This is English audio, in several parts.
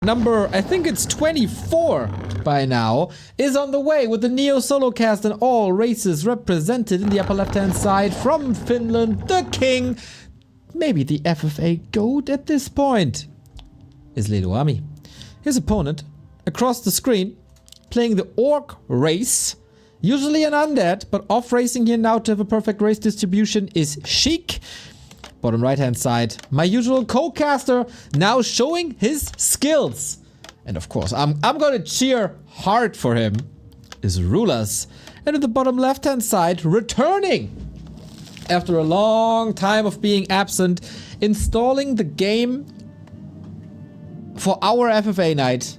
number, I think it's 24 by now, is on the way with the Neo solo cast and all races represented in the upper left-hand side from Finland. The king, maybe the FFA GOAT at this point, is Leluaami. His opponent, across the screen, playing the Orc race, usually an undead, but off racing here now to have a perfect race distribution is Sheik. Bottom right-hand side, my usual co-caster, now showing his skills. And of course, I'm gonna cheer hard for him, is RulaZ. And at the bottom left-hand side, returning after a long time of being absent, installing the game for our FFA night,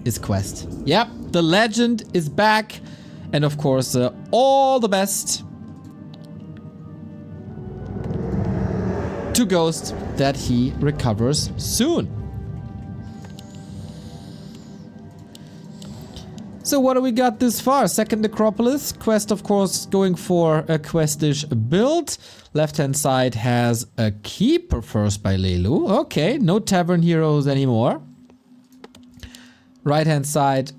is Qwest. Yep, the legend is back. And of course, all the best to Ghost, that he recovers soon. So what do we got this far? Second Necropolis. Qwest, of course, going for a Qwestish build. Left-hand side has a Keeper first by Lelu. Okay, no Tavern Heroes anymore. Right-hand side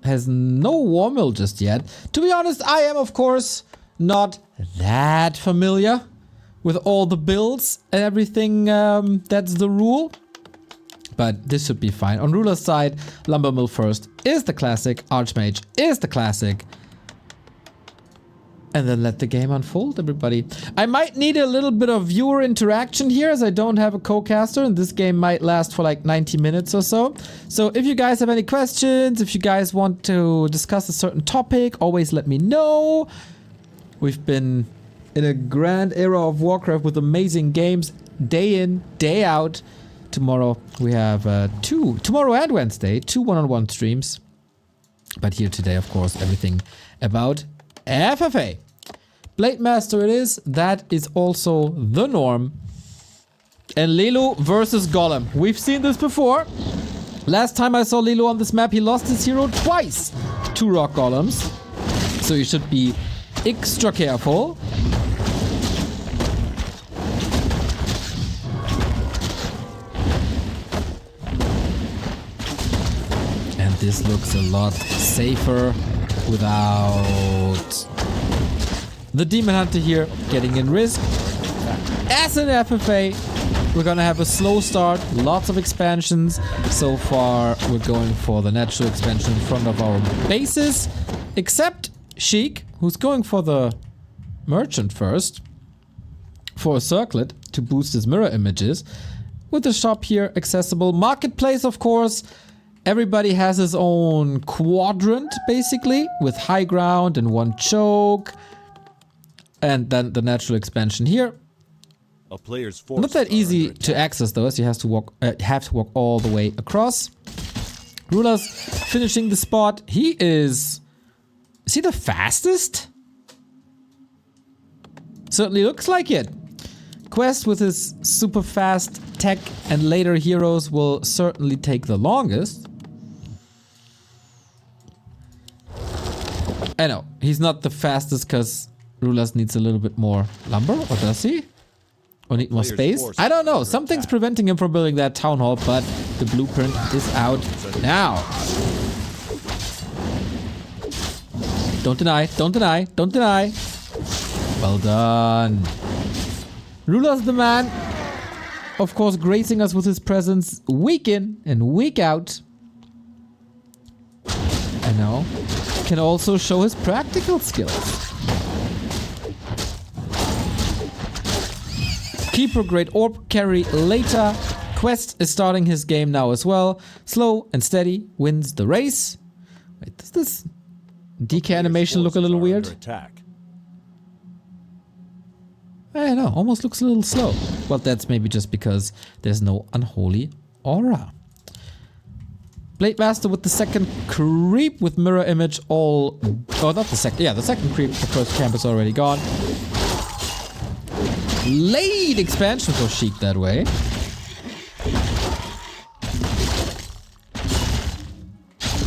has no War Mill just yet. To be honest, I am, of course, not that familiar with all the builds and everything, that's the rule. But this should be fine. On RulaZ side, Lumber Mill first is the classic. Archmage is the classic. And then let the game unfold, everybody. I might need a little bit of viewer interaction here, as I don't have a co-caster, and this game might last for like 90 minutes or so. So if you guys have any questions, if you guys want to discuss a certain topic, always let me know. We've been in a grand era of Warcraft with amazing games, day in, day out. Tomorrow we have tomorrow and Wednesday, 2 one-on-one streams. But here today, of course, everything about FFA. Blade Master it is. That is also the norm. And Lelu versus Golem. We've seen this before. Last time I saw Lelu on this map, he lost his hero twice to Rock Golems. So you should be extra careful. And this looks a lot safer without the Demon Hunter here getting in risk. As an FFA, we're gonna have a slow start, lots of expansions. So far, we're going for the natural expansion in front of our bases, except Sheik, who's going for the Merchant first, for a circlet to boost his mirror images. With the shop here accessible. Marketplace, of course. Everybody has his own quadrant, basically, with high ground and one choke. And then the natural expansion here. A player's Not that easy to access, though, as you have to walk all the way across. RulaZ finishing the spot. He is he the fastest? Certainly looks like it. Qwest with his super fast tech and later heroes will certainly take the longest. I know, he's not the fastest because RulaZ needs a little bit more lumber, or does he? Or need more space? I don't know, something's preventing him from building that town hall, but the blueprint is out now. Don't deny, don't deny, don't deny. Well done. RulaZ the man, of course, gracing us with his presence week in and week out. And now can also show his practical skills. Keeper great orb carry later. Qwest is starting his game now as well. Slow and steady wins the race. Wait, does this DK animation look a little weird? I don't know, almost looks a little slow. Well, that's maybe just because there's no unholy aura. Blade Master with the second creep with mirror image all... Oh, not the second. Yeah, the second creep. The first camp is already gone. Late expansion for Sheik that way.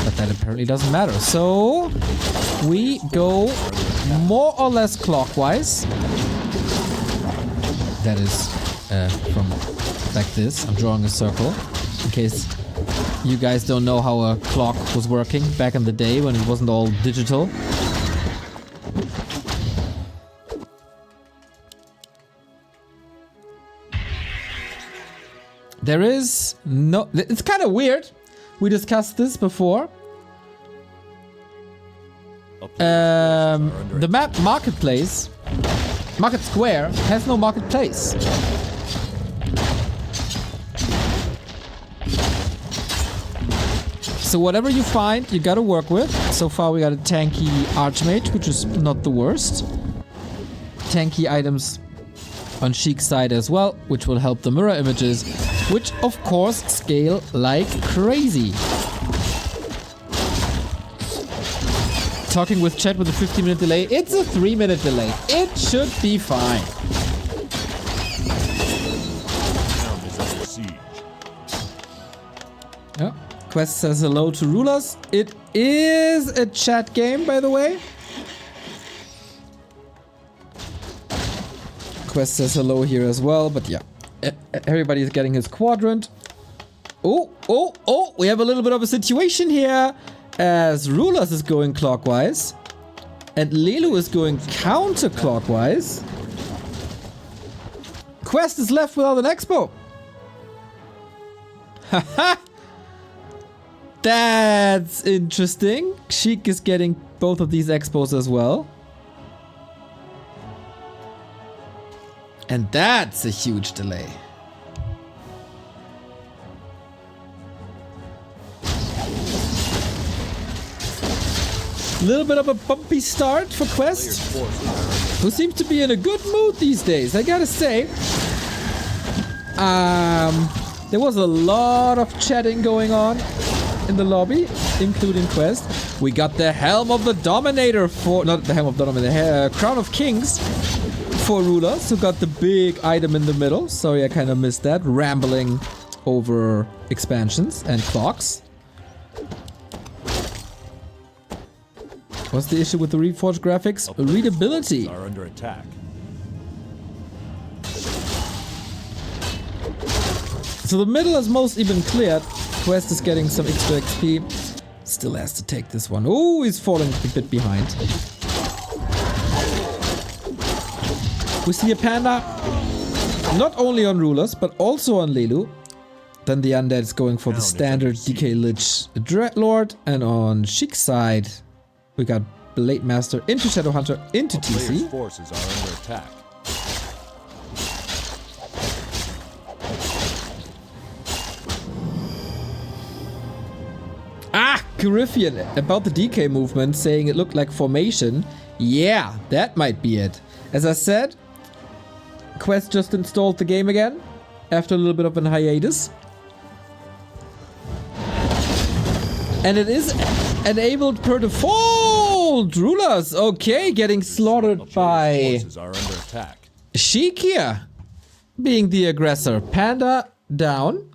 But that apparently doesn't matter. So, we go more or less clockwise. That is from like this. I'm drawing a circle in case You guys don't know how a clock was working back in the day when it wasn't all digital. There is no... It's kind of weird. We discussed this before. The map Marketplace, Market Square, has no marketplace. So whatever you find, you gotta work with. So far we got a tanky Archmage, which is not the worst. Tanky items on Sheik's side as well, which will help the mirror images, which of course scale like crazy. Talking with chat with a 15-minute delay. It's a 3-minute delay. It should be fine. Yeah. Qwest says hello to RulaZ. It is a chat game, by the way. Qwest says hello here as well, but yeah. Everybody's getting his quadrant. Oh, we have a little bit of a situation here. As RulaZ is going clockwise and Lelu is going counterclockwise. Qwest is left without an expo. Haha. That's interesting. Sheik is getting both of these expos as well. And that's a huge delay. Little bit of a bumpy start for Qwest, who seems to be in a good mood these days, I gotta say. There was a lot of chatting going on in the lobby, including Qwest. We got the Helm of the Dominator for... Not the Helm of the Dominator, the Crown of Kings for RulaZ, who got the big item in the middle. Sorry, I kind of missed that. Rambling over expansions and clocks. What's the issue with the Reforged graphics? Readability. Are under attack. So the middle is mostly been cleared. Qwest is getting some extra XP. Still has to take this one. Oh, he's falling a bit behind. We see a panda, not only on RulaZ, but also on Lelu. Then the undead is going for the standard DK Lich Dreadlord. And on Sheik's side, we got Blade Master into Shadowhunter into TC. Forces are under attack. Coryphean about the DK movement, saying it looked like formation. Yeah, that might be it. As I said, Qwest just installed the game again after a little bit of an hiatus. And it is enabled per default. RulaZ, okay, getting slaughtered by Sheik here, being the aggressor. Panda down.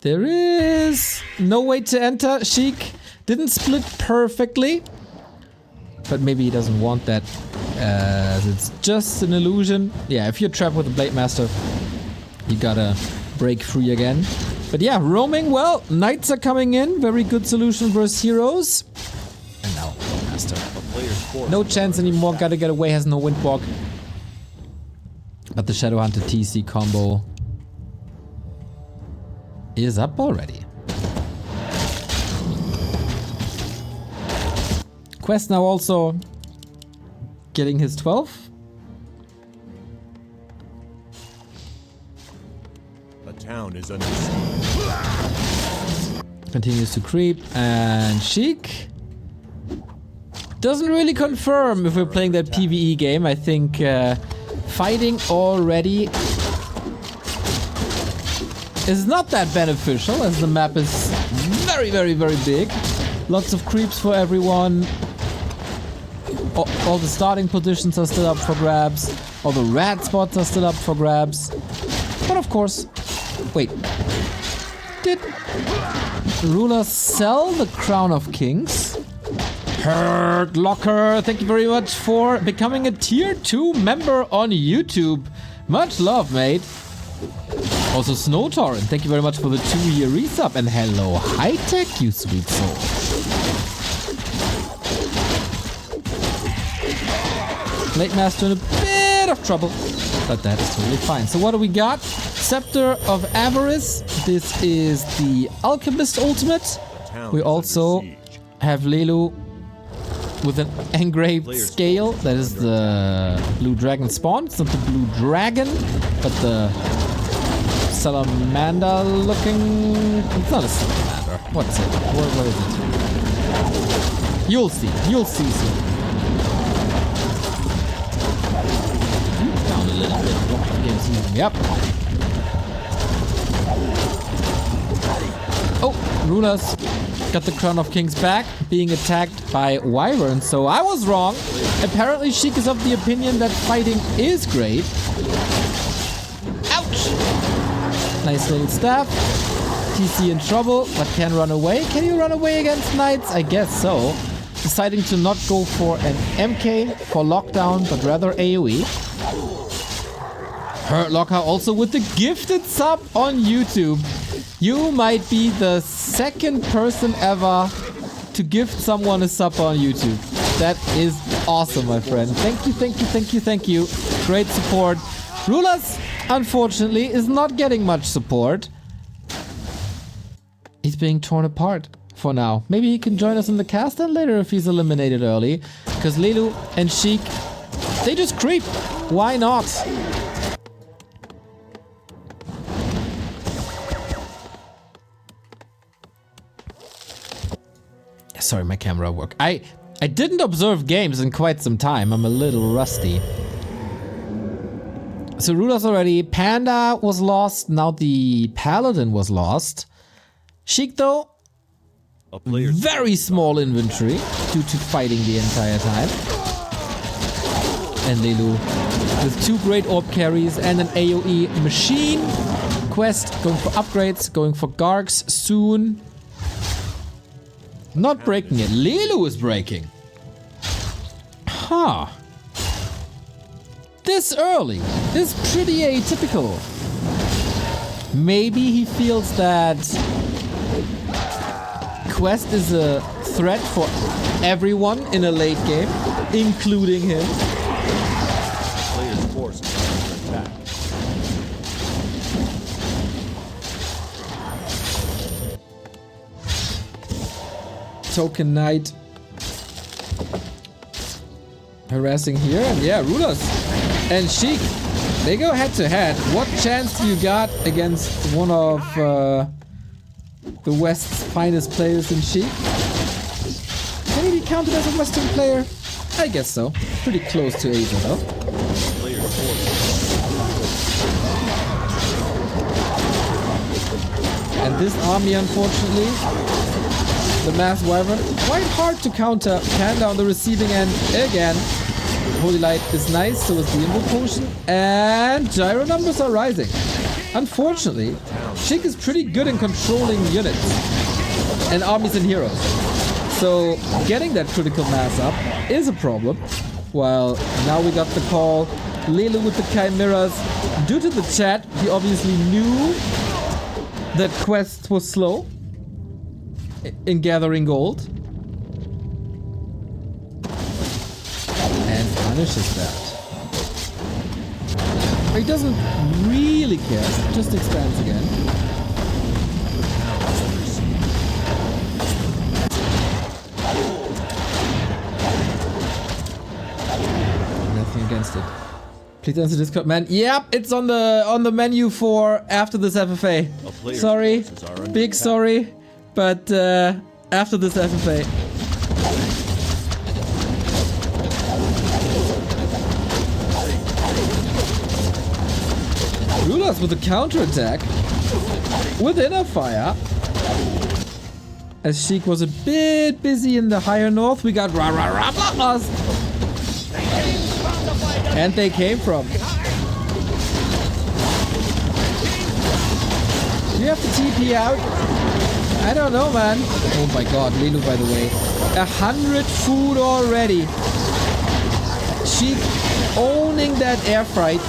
There is no way to enter. Sheik didn't split perfectly, but maybe he doesn't want that, as it's just an illusion. Yeah, if you're trapped with a Blade Master, you gotta break free again. But yeah, roaming well. Knights are coming in. Very good solution versus heroes. And now Blade Master. No chance anymore. Gotta get away. Has no Windwalk. But the Shadowhunter TC combo is up already. Qwest now also getting his 12. A town is under siege. Continues to creep, and Sheik doesn't really confirm if we're playing that PvE game. I think fighting already is not that beneficial, as the map is very, very, very big. Lots of creeps for everyone. All the starting positions are still up for grabs. All the rat spots are still up for grabs. But of course... Wait. Did RulaZ sell the Crown of Kings? Hurt Locker, thank you very much for becoming a tier 2 member on YouTube. Much love, mate. Also, Snow Torrent, thank you very much for the 2-year resub. And hello, High Tech, you sweet soul. Blade Master in a bit of trouble, but that is totally fine. So what do we got? Scepter of Avarice. This is the Alchemist Ultimate. We also have Lelu with an engraved scale. That is the blue dragon spawn. It's not the blue dragon, but the salamander looking... It's not a salamander. What's it? What is it? You'll see. You'll see soon. Down a little bit. Yep. Oh, RulaZ got the Crown of Kings back, being attacked by Wyvern. So I was wrong. Apparently Sheik is of the opinion that fighting is great. Ouch! Nice little staff. TC in trouble, but can run away. Can you run away against knights? I guess so. Deciding to not go for an MK for lockdown, but rather AoE. Hurt Locker also with the gifted sub on YouTube. You might be the second person ever to gift someone a sub on YouTube. That is awesome, my friend. Thank you, thank you, thank you, thank you. Great support. RulaZ, unfortunately, is not getting much support. He's being torn apart for now. Maybe he can join us in the cast then later if he's eliminated early. Because Lelu and Sheik, they just creep. Why not? Sorry, my camera work. I didn't observe games in quite some time. I'm a little rusty. So RulaZ already. Panda was lost. Now the Paladin was lost. Sheik though, very small inventory due to fighting the entire time. And Lelu with 2 great orb carries and an AoE machine. Qwest going for upgrades, going for Gargs soon. Not breaking it. Lelu is breaking. Huh. This early is pretty atypical. Maybe he feels that Qwest is a threat for everyone in a late game, including him. Player's force is under attack. Token Knight harassing here, and yeah, RulaZ and Sheik, they go head to head. What chance do you got against one of the West's finest players in Sheik? Can he be counted as a Western player? I guess so. Pretty close to Asia though. Player's force. And this army, unfortunately, the Mass Wyvern, quite hard to counter. Panda on the receiving end again. Holy Light is nice, so is the Invo Potion. And gyro numbers are rising. Unfortunately, Sheik is pretty good in controlling units and armies and heroes. So getting that critical mass up is a problem. While now we got the call. Lelu with the Chimeras. Due to the chat, he obviously knew that Qwest was slow in gathering gold. And punishes that. He doesn't really care, just expands again. Nothing against it. Please answer Discord, man. Yep, it's on the menu for after this FFA. Sorry, big sorry, but after this FFA. RulaZ with a counterattack with inner fire. As Sheik was a bit busy in the higher north, we got Ra-Ra-Ra-Blast. And they came from. Do you have to TP out? I don't know, man. Oh my god, Lelu, by the way. 100 food already. Sheik owning that air fight,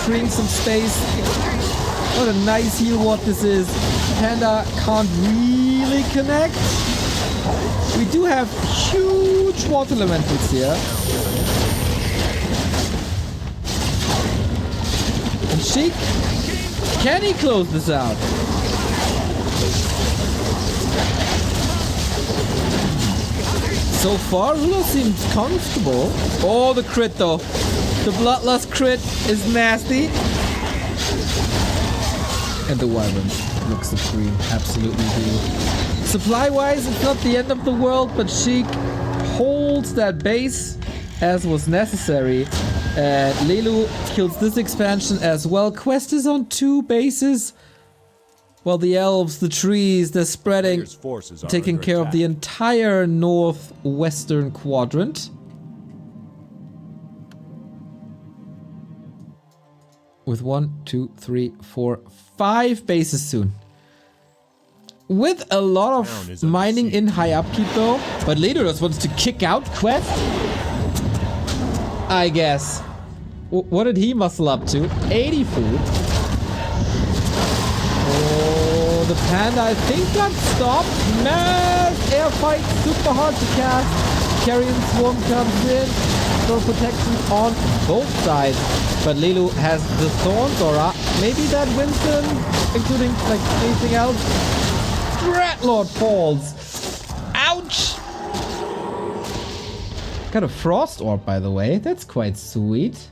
freeing some space. What a nice heal what this is. Panda can't really connect. We do have huge water elementals here. And Sheik, can he close this out? So far, RulaZ seems comfortable. Oh, the crit though. The Bloodlust crit is nasty. And the Wyvern looks supreme. Absolutely do. Supply-wise, it's not the end of the world, but Sheik holds that base as was necessary. And Lelu kills this expansion as well. Qwest is on 2 bases. Well, the elves, the trees, they're spreading, taking care of the entire northwestern quadrant. With 1, 2, 3, 4, 5 bases soon. With a lot of mining in high upkeep though. But Lelu just wants to kick out Qwest, I guess. What did he muscle up to? 80 food. Oh, the Panda I think got stopped. Mass air fight, super hard to cast. Carrion Swarm comes in for protection on both sides. But Lelu has the Thorns aura. Maybe that wins them, including like anything else. Dreadlord falls. Ouch! Got a Frost Orb, by the way. That's quite sweet.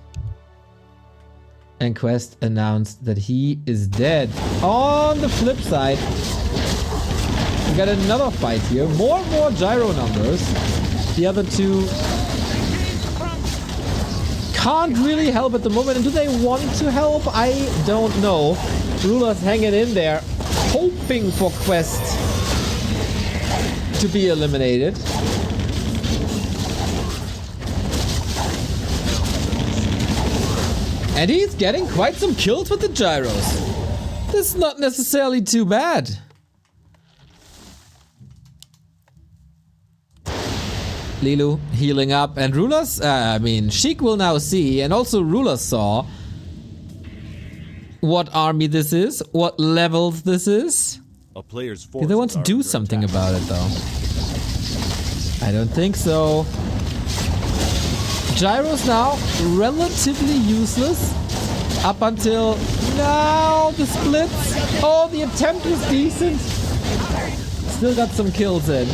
And Qwest announced that he is dead. On the flip side, we got another fight here. More and more gyro numbers. The other two can't really help at the moment. And do they want to help? I don't know. RulaZ hanging in there, hoping for Qwest to be eliminated. And he's getting quite some kills with the gyros. This is not necessarily too bad. Lelu healing up, and RulaZ, Sheik will now see, and also RulaZ saw what army this is, what levels this is. A player's Do they want to do something about it though? I don't think so. Gyros now relatively useless up until now the splits. Oh, the attempt was decent. Still got some kills in.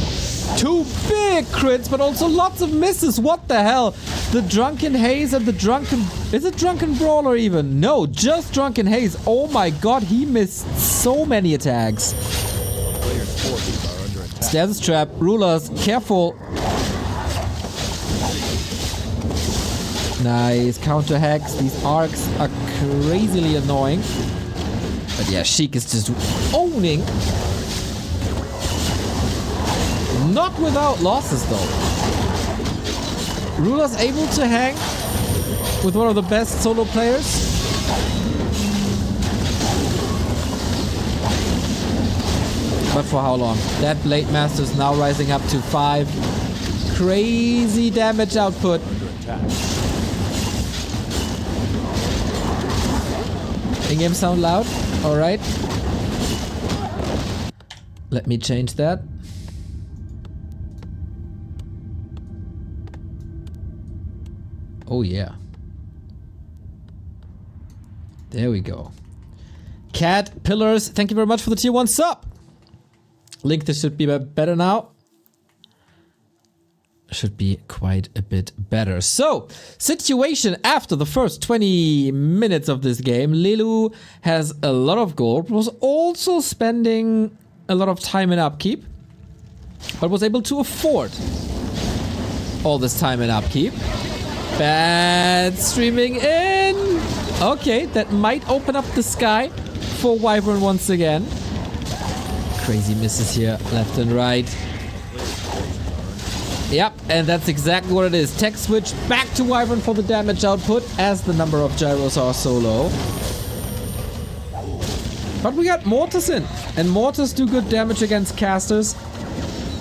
2 big crits, but also lots of misses. What the hell? The Drunken Haze and the Drunken... Is it Drunken Brawler even? No, just Drunken Haze. Oh my god, he missed so many attacks. Stasis trap. RulaZ, careful. Nice counter hacks. These arcs are crazily annoying. But yeah, Sheik is just owning. Not without losses though. RulaZ able to hang with one of the best solo players. But for how long? That Blade Master is now rising up to 5. Crazy damage output. In-game sound loud. Alright. Let me change that. Oh yeah. There we go. Cat Pillars, thank you very much for the tier 1 sub. Link, this should be better now. Should be quite a bit better. So, situation after the first 20 minutes of this game. Lelu has a lot of gold, was also spending a lot of time in upkeep, but was able to afford all this time in upkeep. Bad streaming in. Okay, that might open up the sky for Wyvern once again. Crazy misses here, left and right. Yep, and that's exactly what it is. Tech switch back to Wyvern for the damage output as the number of gyros are so low. But we got Mortars in, and Mortars do good damage against casters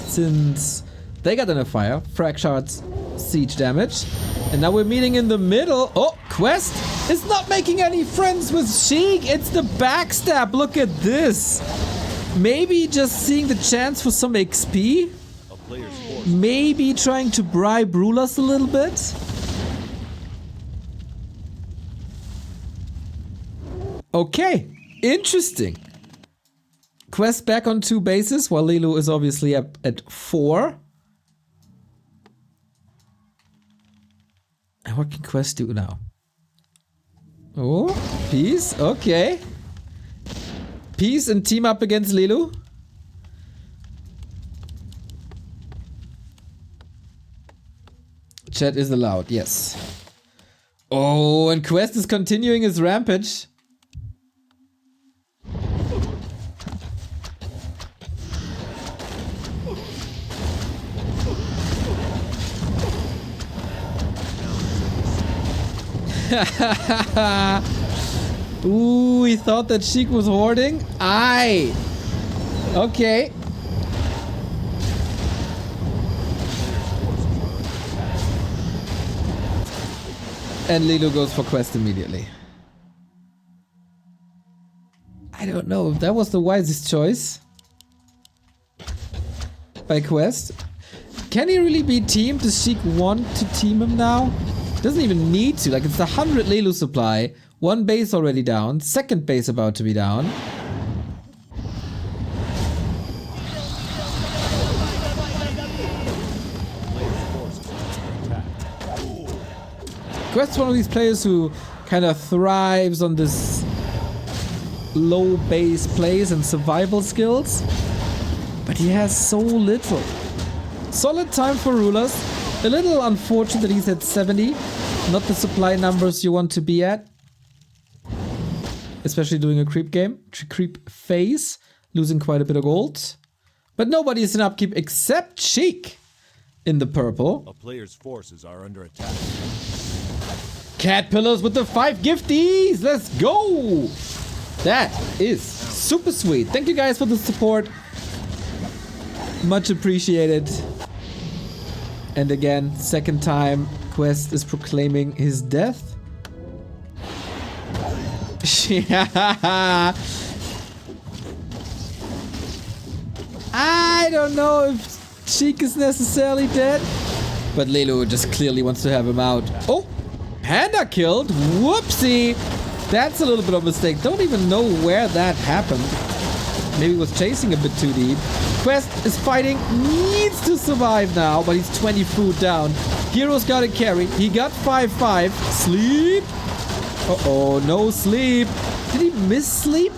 since they got in a fire. Frag shards, siege damage. And now we're meeting in the middle. Oh, Qwest is not making any friends with Sheik. It's the backstab. Look at this. Maybe just seeing the chance for some XP. A player's force. Maybe trying to bribe RulaZ a little bit. Okay, interesting. Qwest back on 2 bases, while Lelu is obviously up at 4. And what can Qwest do now? Oh, peace, okay. Peace and team up against Lelu. Chat is allowed, yes. Oh, and Qwest is continuing his rampage. Ooh, he thought that Sheik was hoarding? Aye. Okay. And Lelu goes for Qwest immediately. I don't know if that was the wisest choice by Qwest. Can he really be teamed? Does Sheik want to team him now? Doesn't even need to. Like, it's a 100 Lelu supply. 1 base already down. 2nd base about to be down. Qwest's one of these players who kind of thrives on this low base plays and survival skills. But he has so little. Solid time for RulaZ. A little unfortunate that he's at 70. Not the supply numbers you want to be at. Especially doing a creep game. Creep phase. Losing quite a bit of gold. But nobody is in upkeep except Sheik in the purple. A player's forces are under attack. Caterpillars with the 5 gifties. Let's go. That is super sweet. Thank you guys for the support. Much appreciated. And again, 2nd time, Qwest is proclaiming his death. I don't know if Sheik is necessarily dead, but Lelu just clearly wants to have him out. Oh, Panda killed. Whoopsie. That's a little bit of a mistake. Don't even know where that happened. Maybe he was chasing a bit too deep. Qwest is fighting, needs to survive now, but he's 20 food down. Hero's got a carry. He got 5-5. Sleep. Uh-oh, no sleep. Did he miss sleep?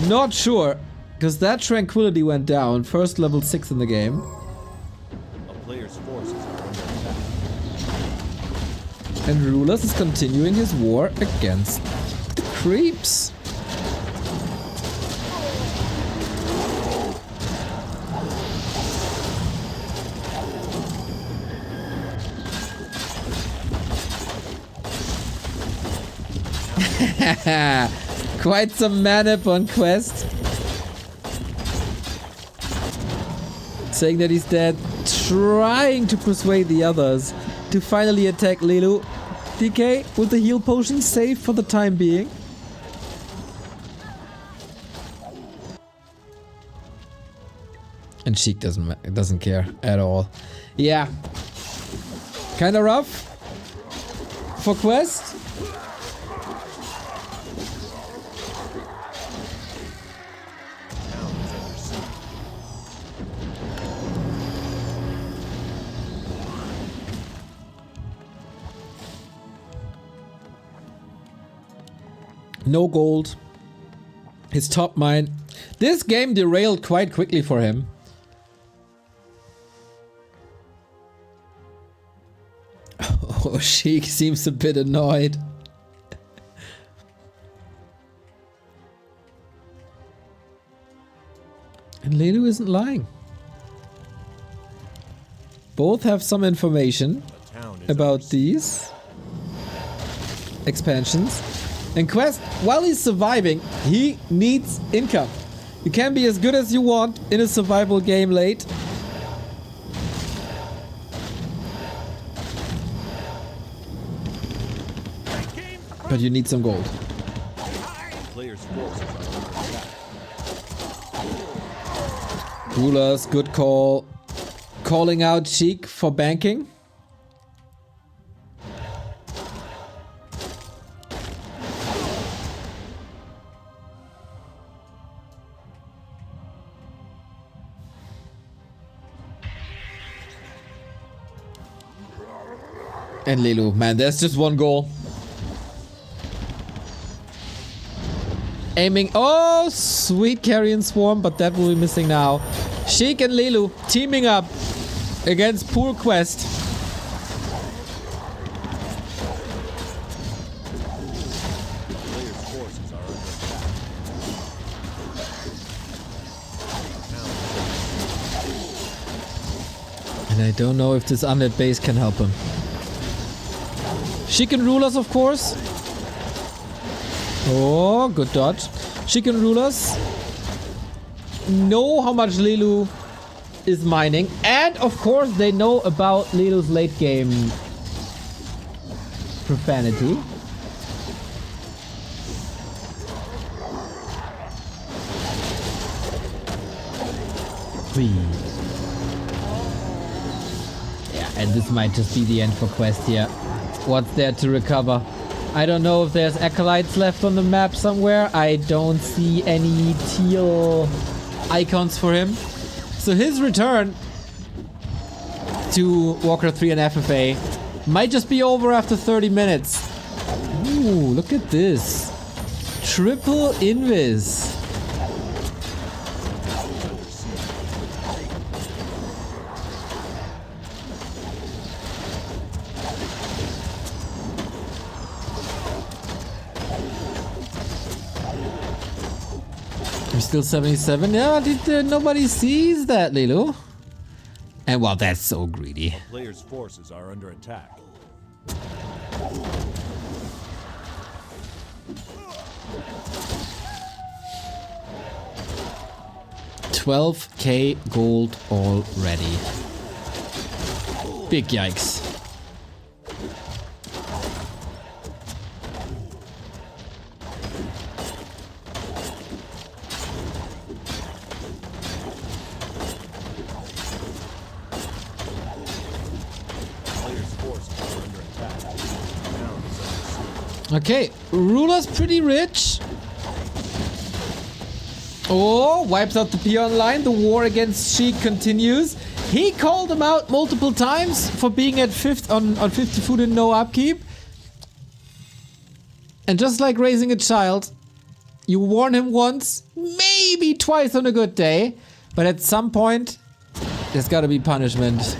Not sure, because that tranquility went down. First level 6 in the game. A player's forces are under attack. And RulaZ is continuing his war against the creeps. Quite some manip on Qwest. Saying that he's dead. Trying to persuade the others to finally attack Lelu. DK with the heal potion safe for the time being. And Sheik doesn't care at all. Yeah. Kinda rough for Qwest. No gold. His top mine. This game derailed quite quickly for him. Oh, Sheik seems a bit annoyed. And Lelu isn't lying. Both have some information about these expansions. And Qwest, while he's surviving, he needs income. You can be as good as you want in a survival game late. But you need some gold. Player's forces are under attack. RulaZ, good call. Calling out Sheik for banking. And Lelu, man, there's just one goal. Aiming, oh, sweet carrion swarm, but that will be missing now. Sheik and Lelu teaming up against poor Qwest. Player's forces are under attack. And I don't know if this unlit base can help him. Sheik and RulaZ, of course. Oh, good dodge. Sheik and RulaZ know how much Lelu is mining. And, of course, they know about Lelu's late game profanity. Yeah, and this might just be the end for Qwest here. What's there to recover? I don't know if there's acolytes left on the map somewhere. I don't see any teal icons for him. So his return to Warcraft 3 and FFA might just be over after 30 minutes. Ooh, look at this. Triple invis. We're still 77. Yeah, nobody sees that, Lelu. And wow, that's so greedy. Player's forces are under attack. $12K gold already. Big yikes. Okay, RulaZ pretty rich. Oh, wipes out the peon line. The war against Sheik continues. He called him out multiple times for being at on 50 food and no upkeep. And just like raising a child, you warn him once, maybe twice on a good day. But at some point, there's gotta be punishment.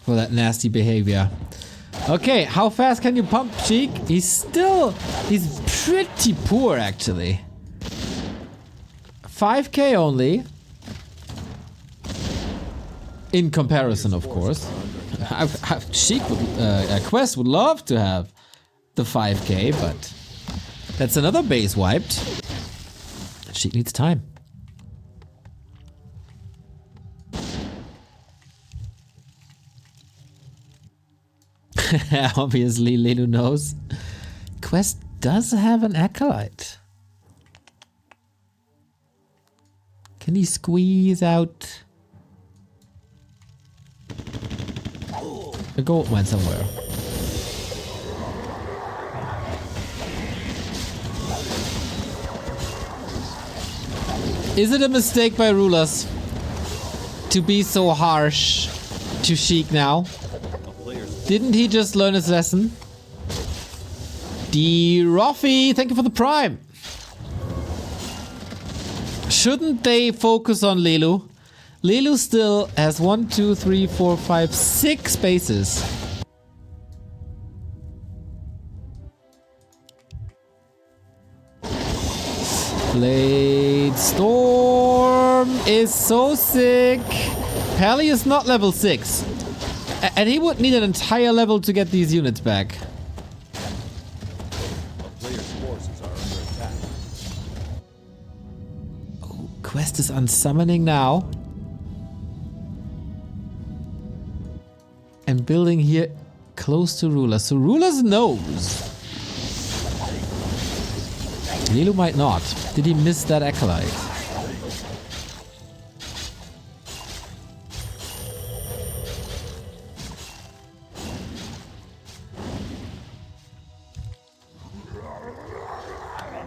For that nasty behavior. Okay, how fast can you pump Sheik? He's pretty poor actually. 5K only. In comparison, of course. Sheik would, Qwest would love to have the 5K, but that's another base wiped. Sheik needs time. Obviously, Lelu knows. Qwest does have an acolyte. Can he squeeze out a gold mine somewhere? Is it a mistake by RulaZ to be so harsh to Sheik now? Didn't he just learn his lesson? D-Roffy, thank you for the prime. Shouldn't they focus on Lelu? Lelu still has 1, 2, 3, 4, 5, 6 bases. Blade Storm is so sick. Pally is not level 6. And he would need an entire level to get these units back. Player's forces are under attack. Oh, Qwest is unsummoning now. and building here close to RulaZ. So RulaZ knows. Lelu might not. Did he miss that Acolyte?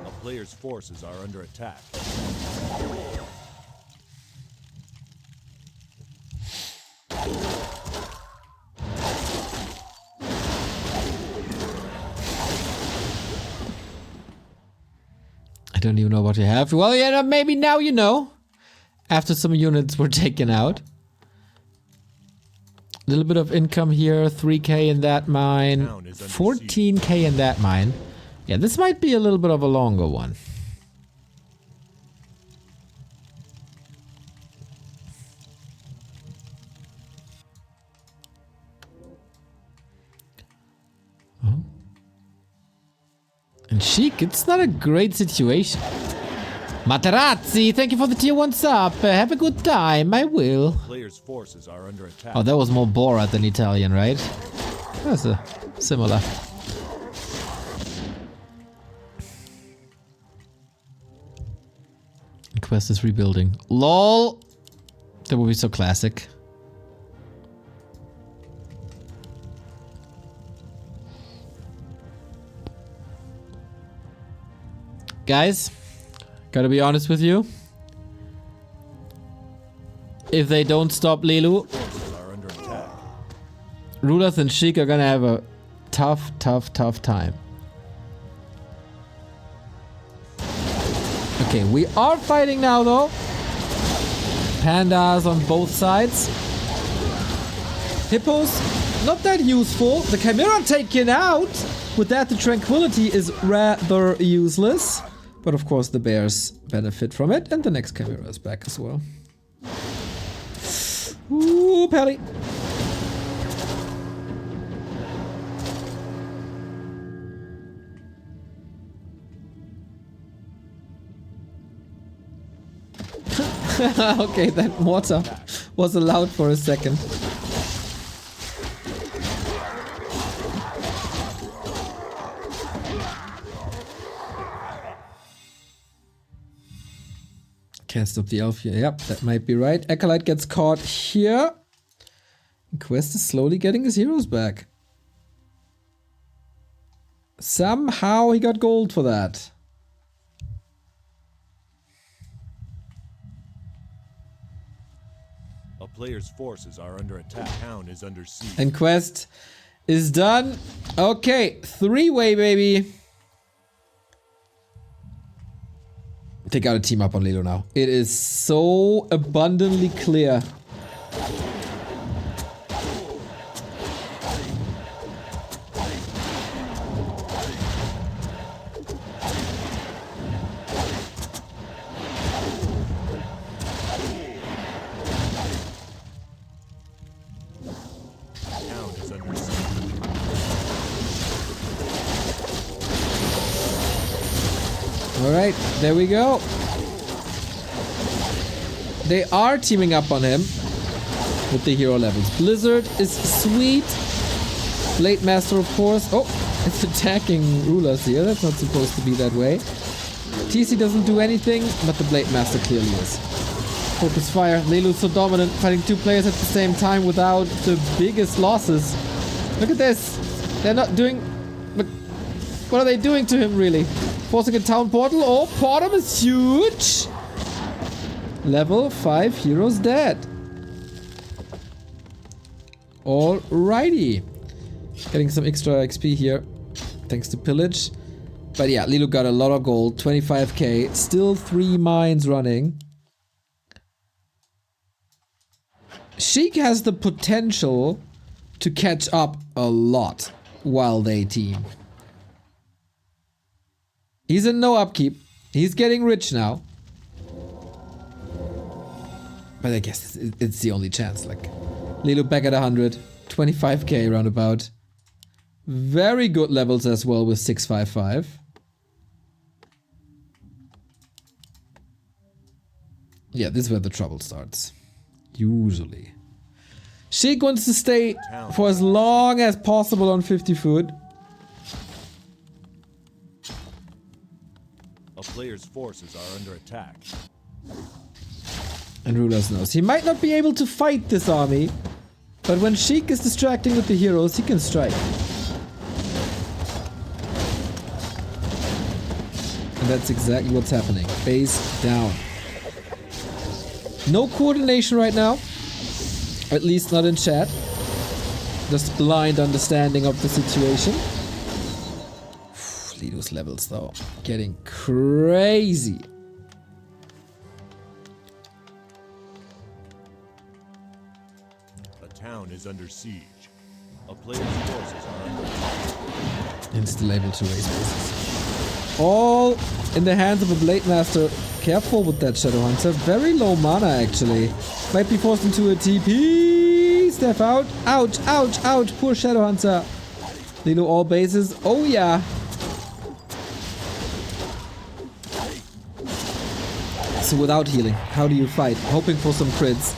A player's forces are under attack. I don't even know what you have. Well, yeah, maybe now you know. After some units were taken out. A little bit of income here. 3k in that mine. 14k in that mine. Yeah, this might be a little bit of a longer one. Oh. And Sheik, it's not a great situation. Materazzi, thank you for the tier 1 sub. Have a good time, I will. Player's forces are under attack. Oh, that was more Borat than Italian, right? That's a similar. Qwest is rebuilding. LOL! That would be so classic. Guys, gotta be honest with you. If they don't stop Lelu, RulaZ and Sheik are gonna have a tough time. Okay, we are fighting now though. Pandas on both sides. Hippos, not that useful. The Chimera taken out. With that, the Tranquility is rather useless. But of course the bears benefit from it, and the next Chimera is back as well. Ooh, Pelly. Okay, that mortar was allowed for a second. Can't stop the elf here. Yep, that might be right. Acolyte gets caught here. Qwest is slowly getting his heroes back. Somehow he got gold for that. A player's forces are under attack. Town is under siege. And Qwest is done. Okay, 3-way, baby. They gotta team up on Lelu now. It is so abundantly clear. Alright, there we go. They are teaming up on him with the hero levels. Blizzard is sweet. Blade Master, of course. Oh, it's attacking RulaZ here. That's not supposed to be that way. TC doesn't do anything, but the Blade Master clearly is. Focus fire. Lelu's so dominant, fighting 2 players at the same time without the biggest losses. Look at this. They're not doing... But what are they doing to him, really? Forcing a town portal. Oh, Portum is huge. Level 5 heroes dead. Alrighty. Getting some extra XP here. Thanks to pillage. But yeah, Lelu got a lot of gold. 25k. Still 3 mines running. Sheik has the potential to catch up a lot while they team. He's in no upkeep. He's getting rich now. But I guess it's the only chance. Like, Lelu back at 100. 25k roundabout. Very good levels as well with 655. Yeah, this is where the trouble starts. Usually. Sheik wants to stay for as long as possible on 50 food. A player's forces are under attack. And RulaZ knows. He might not be able to fight this army, but when Sheik is distracting with the heroes, he can strike. And that's exactly what's happening. Base down. No coordination right now. At least not in chat. Just blind understanding of the situation. Lelu's levels though. Getting crazy. A town is under siege. A player's forces are under attack. And still able to raise bases. All in the hands of a Blade Master. Careful with that Shadow Hunter. Very low mana actually. Might be forced into a TP. Step out. Ouch, ouch, ouch. Poor Shadow Hunter. Lelu all bases. Oh yeah. So without healing, how do you fight? Hoping for some crits.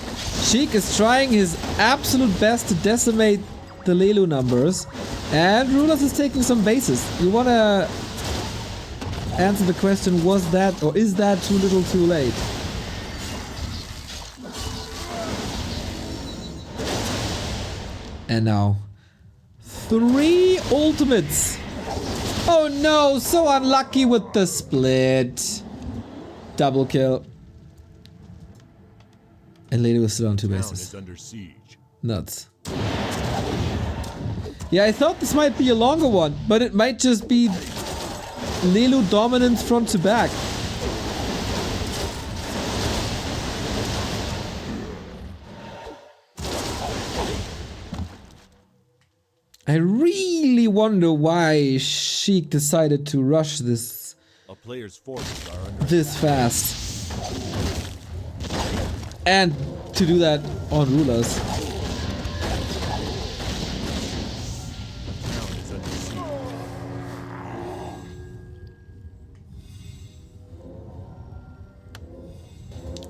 Sheik is trying his absolute best to decimate the Lelu numbers. And RulaZ is taking some bases. You wanna answer the question, was that or is that too little too late? And now 3 ultimates. Oh no, so unlucky with the split. Double kill. And Lelu is still on 2 bases. Is under siege. Nuts. Yeah, I thought this might be a longer one, but it might just be Lelu dominance front to back. I really wonder why Sheik decided to rush this A player's forces are under this fast. And to do that on RulaZ. town is under siege.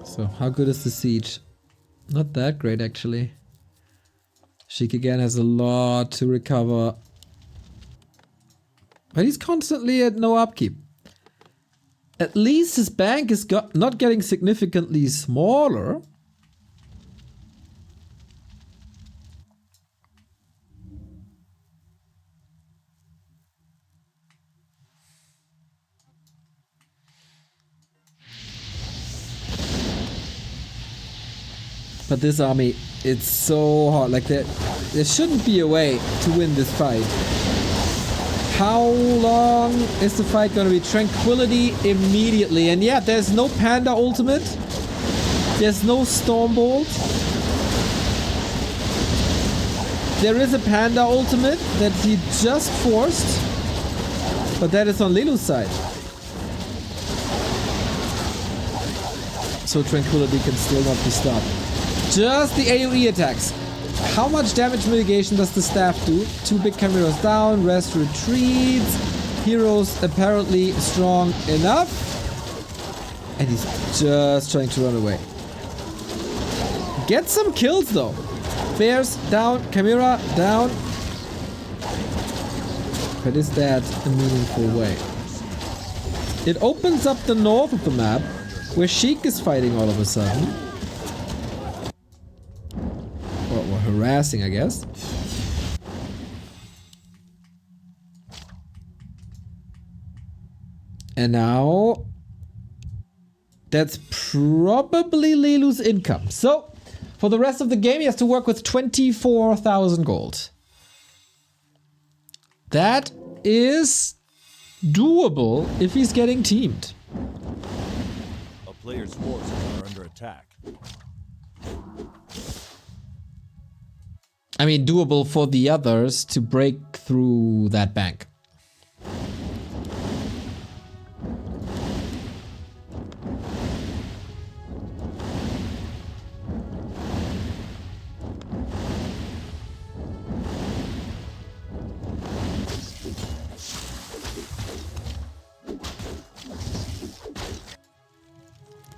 So how good is the siege? Not that great actually. Sheik again has a lot to recover. But he's constantly at no upkeep. At least his bank is not getting significantly smaller. But this army, it's so hard. Like there shouldn't be a way to win this fight. How long is the fight gonna be? Tranquility immediately. And yeah, there's no Panda ultimate. There's no Stormbolt. There is a Panda ultimate that he just forced. But that is on Lelu's side. So Tranquility can still not be stopped. Just the AoE attacks. How much damage mitigation does the staff do? 2 big cameras down, rest retreats. Heroes apparently strong enough. And he's just trying to run away. Get some kills though. Bears down, Chimera down. But is that a meaningful way? It opens up the north of the map, where Sheik is fighting all of a sudden. Or harassing, I guess. And now that's probably Lelu's income. So for the rest of the game, he has to work with 24,000 gold. That is doable if he's getting teamed. A player's forces are under attack. I mean, doable for the others to break through that bank.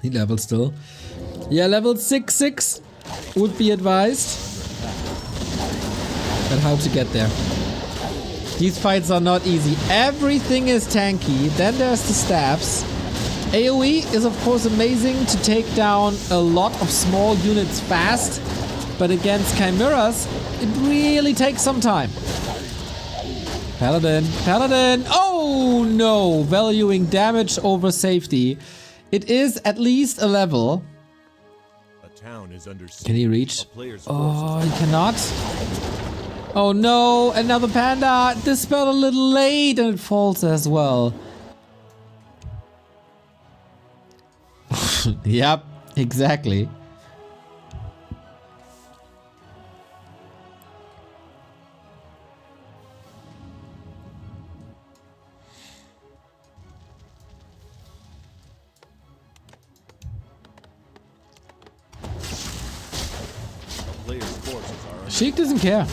He leveled still. Yeah, level 6/6 would be advised. and how to get there. These fights are not easy. Everything is tanky. Then there's the staffs. AoE is of course amazing to take down a lot of small units fast, but against chimeras, it really takes some time. Paladin, Paladin! Oh no! Valuing damage over safety. It is at least a level. A town is under siege. Can he reach? A player's Oh, he cannot. Oh no, another panda! Dispel a little late and it falls as well. Yep, exactly. player's forces are under Sheik doesn't care.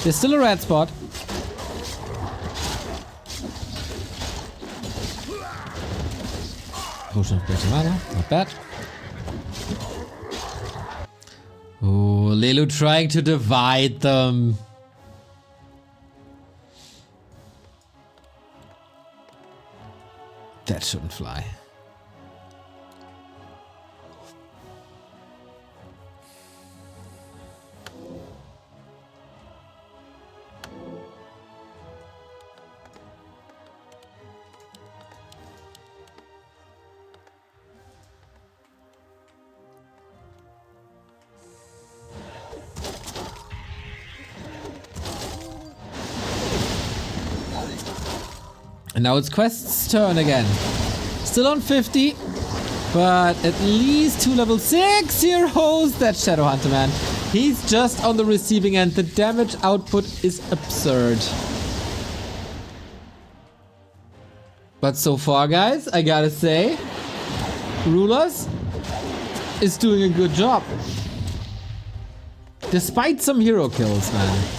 There's still a red spot. Potion of Greater Mana, not bad. Oh, Lelu trying to divide them. That shouldn't fly. And now it's Qwest's turn again. Still on 50, but at least 2 level 6 heroes. That Shadowhunter, man. He's just on the receiving end. The damage output is absurd. But so far, guys, I gotta say, RulaZ is doing a good job. Despite some hero kills, man.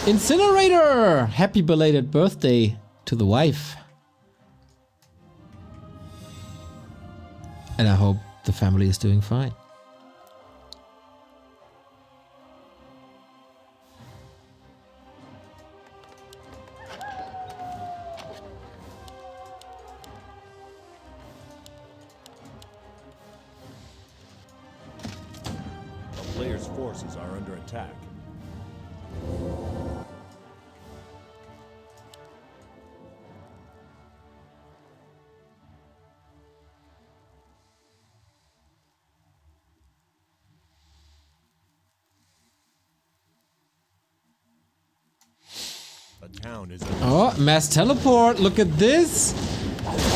Incinerator! Happy belated birthday to the wife. And I hope the family is doing fine. A player's forces are under attack. A town is under Oh, mass teleport. Look at this.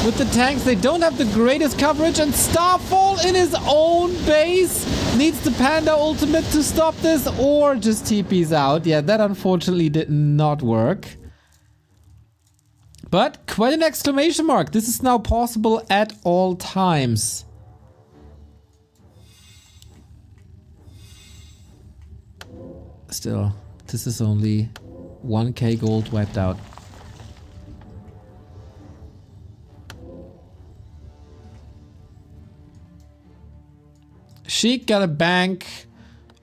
With the tanks, they don't have the greatest coverage, and Starfall in his own base needs the Panda ultimate to stop this, or just TP's out. Yeah, that unfortunately did not work. But quite an exclamation mark. This is now possible at all times. Still, this is only 1k gold wiped out. Sheik got a bank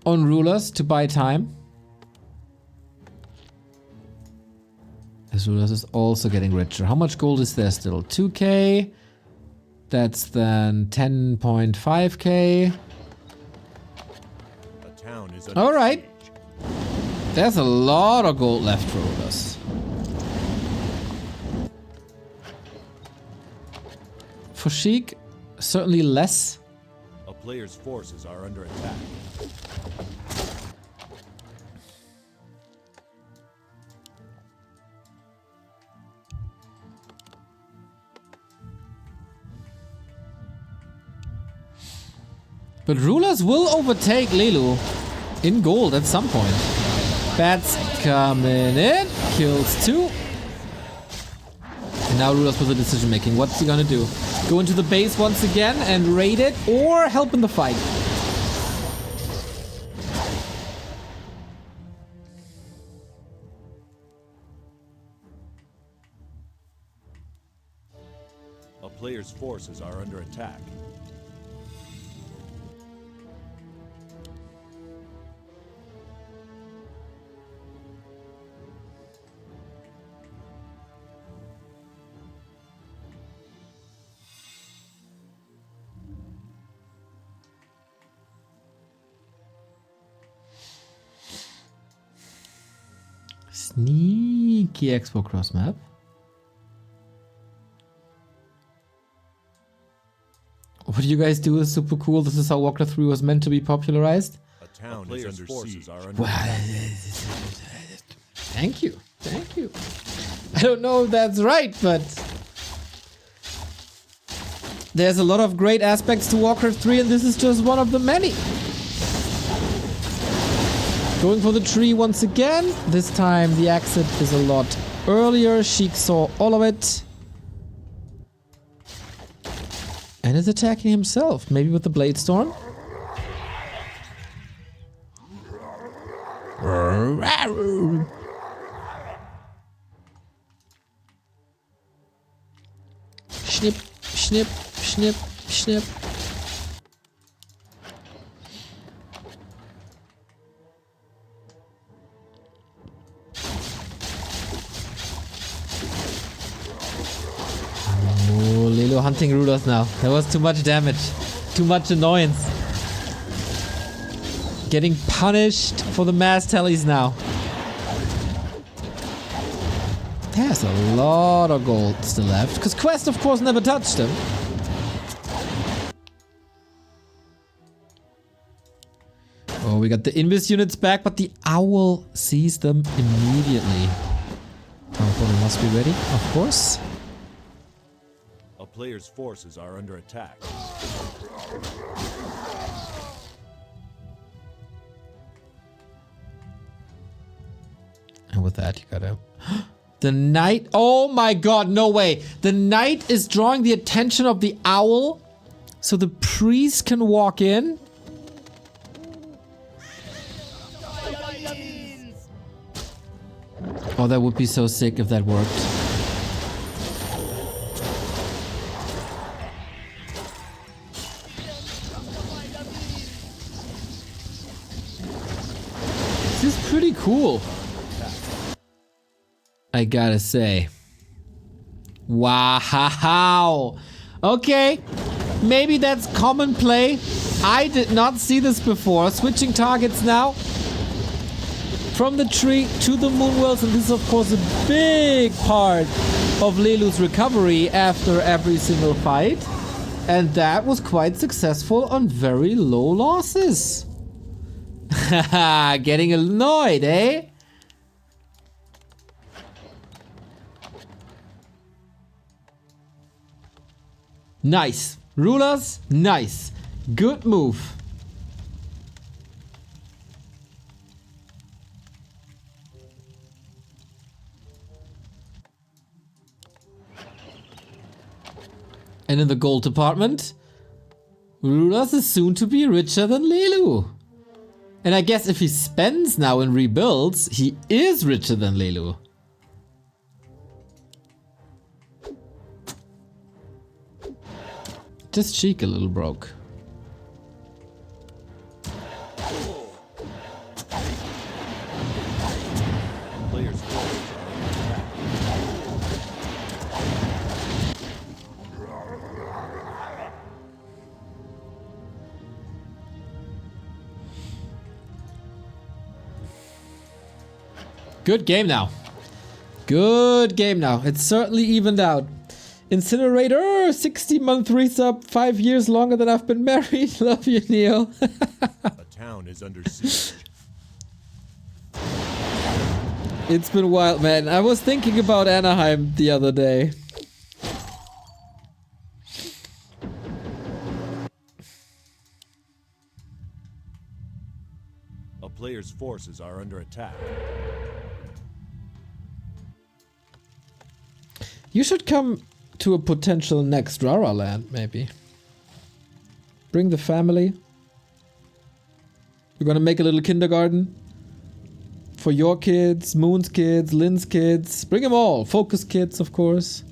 on RulaZ to buy time. As RulaZ is also getting richer. How much gold is there still? 2k. That's then 10.5k. a town is under Alright. siege. There's a lot of gold left for RulaZ. For Sheik, certainly less. A player's forces are under attack. But RulaZ will overtake Lelu in gold at some point. Bats coming in, kills 2. And now RulaZ with the decision making. What's he gonna do? Go into the base once again and raid it, or help in the fight? A player's forces are under attack. Sneaky Expo cross map. What do you guys do is super cool. This is how Warcraft 3 was meant to be popularized. A town is under siege. Thank you. Thank you. I don't know if that's right, but there's a lot of great aspects to Warcraft 3 and this is just one of the many. Going for the tree once again. This time the exit is a lot earlier. Sheik saw all of it. And is attacking himself. Maybe with the Blade Storm. Snip, snip, snip, snip. Lelo hunting rulers now. That was too much damage. Too much annoyance. Getting punished for the mass tallies now. There's a lot of gold still left. Because Qwest, of course, never touched him. Oh, we got the Invis units back, but the Owl sees them immediately. Town Portal must be ready, of course. A player's forces are under attack. And with that, you gotta... The knight... Oh my god, no way. The knight is drawing the attention of the owl so the priest can walk in. Oh, that would be so sick if that worked. This is pretty cool, I gotta say. Wow. Okay, maybe that's common play. I did not see this before. Switching targets now from the tree to the moonwells, and this is of course a big part of Lelu's recovery after every single fight. And that was quite successful on very low losses. Haha, getting annoyed, eh? Nice. Rulers, nice. Good move. And in the gold department, RulaZ is soon to be richer than Lelu. And I guess if he spends now and rebuilds, he is richer than Lelu. Just Sheik a little broke. Players' forces are under attack. Good game now. Good game now. It's certainly evened out. Incinerator, 60-month resub, 5 years longer than I've been married. Love you, Neil. A town is under siege. It's been wild, man. I was thinking about Anaheim the other day. A player's forces are under attack. You should come to a potential next Rara land, maybe. Bring the family. We're gonna make a little kindergarten. For your kids, Moon's kids, Lynn's kids. Bring them all. Focus kids, of course.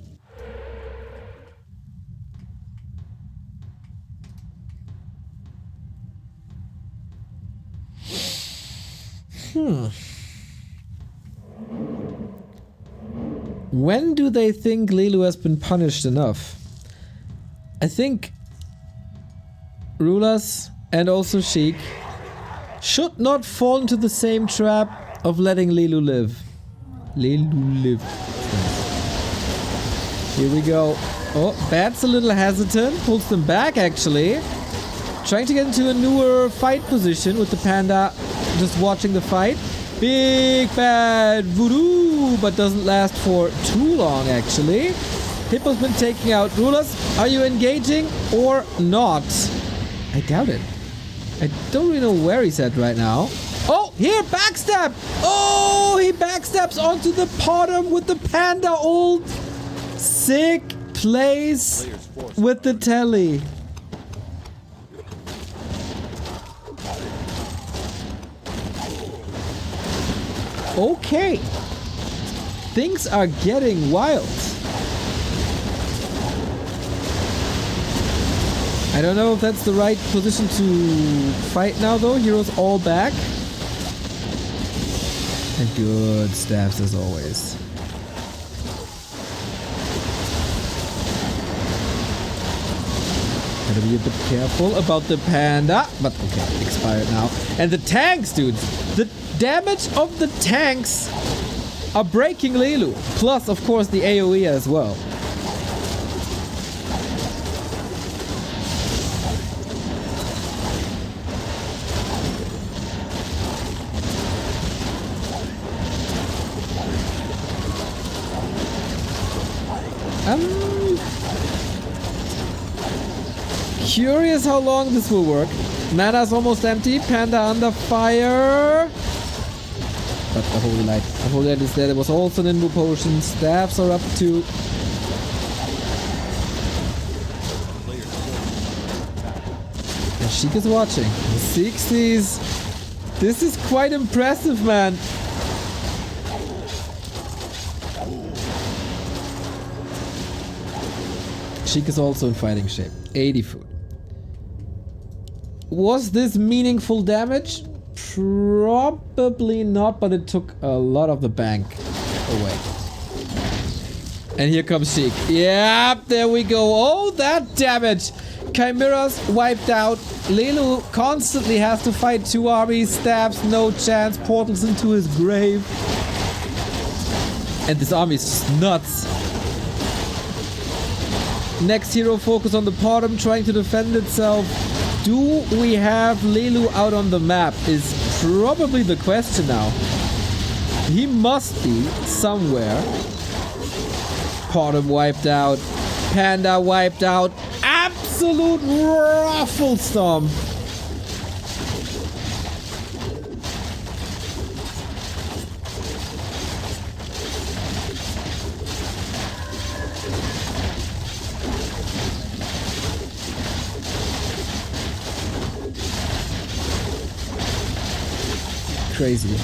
When do they think Lelu has been punished enough? I think RulaZ and also Sheik should not fall into the same trap of letting Lelu live. Lelu live. Here we go. Oh, Bat's a little hesitant. Pulls them back, actually. Trying to get into a newer fight position with the panda just watching the fight. Big Bad Voodoo, but doesn't last for too long, actually. Hippo's been taking out RulaZ. Are you engaging or not? I doubt it. I don't really know where he's at right now. Oh, here, backstab! Oh, he backstabs onto the bottom with the panda ult. Sick plays with the telly. Okay. Things are getting wild. I don't know if that's the right position to fight now, though. Heroes all back. And good staffs as always. Gotta be a bit careful about the panda. But okay, expired now. And the tanks, dudes. The damage of the tanks are breaking Lelu. Plus, of course, the AoE as well. Curious how long this will work. Mana's almost empty. Panda under fire. But the Holy Light. The Holy Light is there. There was also an Invo potion. Staffs are up to. And Sheik is watching. The 60s. This is quite impressive, man. Sheik is also in fighting shape. 80 food. Was this meaningful damage? Probably not, but it took a lot of the bank away. And here comes Sheik. Yep, there we go. Oh, that damage. Chimeras wiped out. Lelu constantly has to fight two armies. Stabs, no chance. Portals into his grave. And this army is just nuts. Next hero focus on the bottom, trying to defend itself. Do we have Lelu out on the map is probably the question now. He must be somewhere. Bottom wiped out. Panda wiped out. Absolute ruffle stomp. Crazy.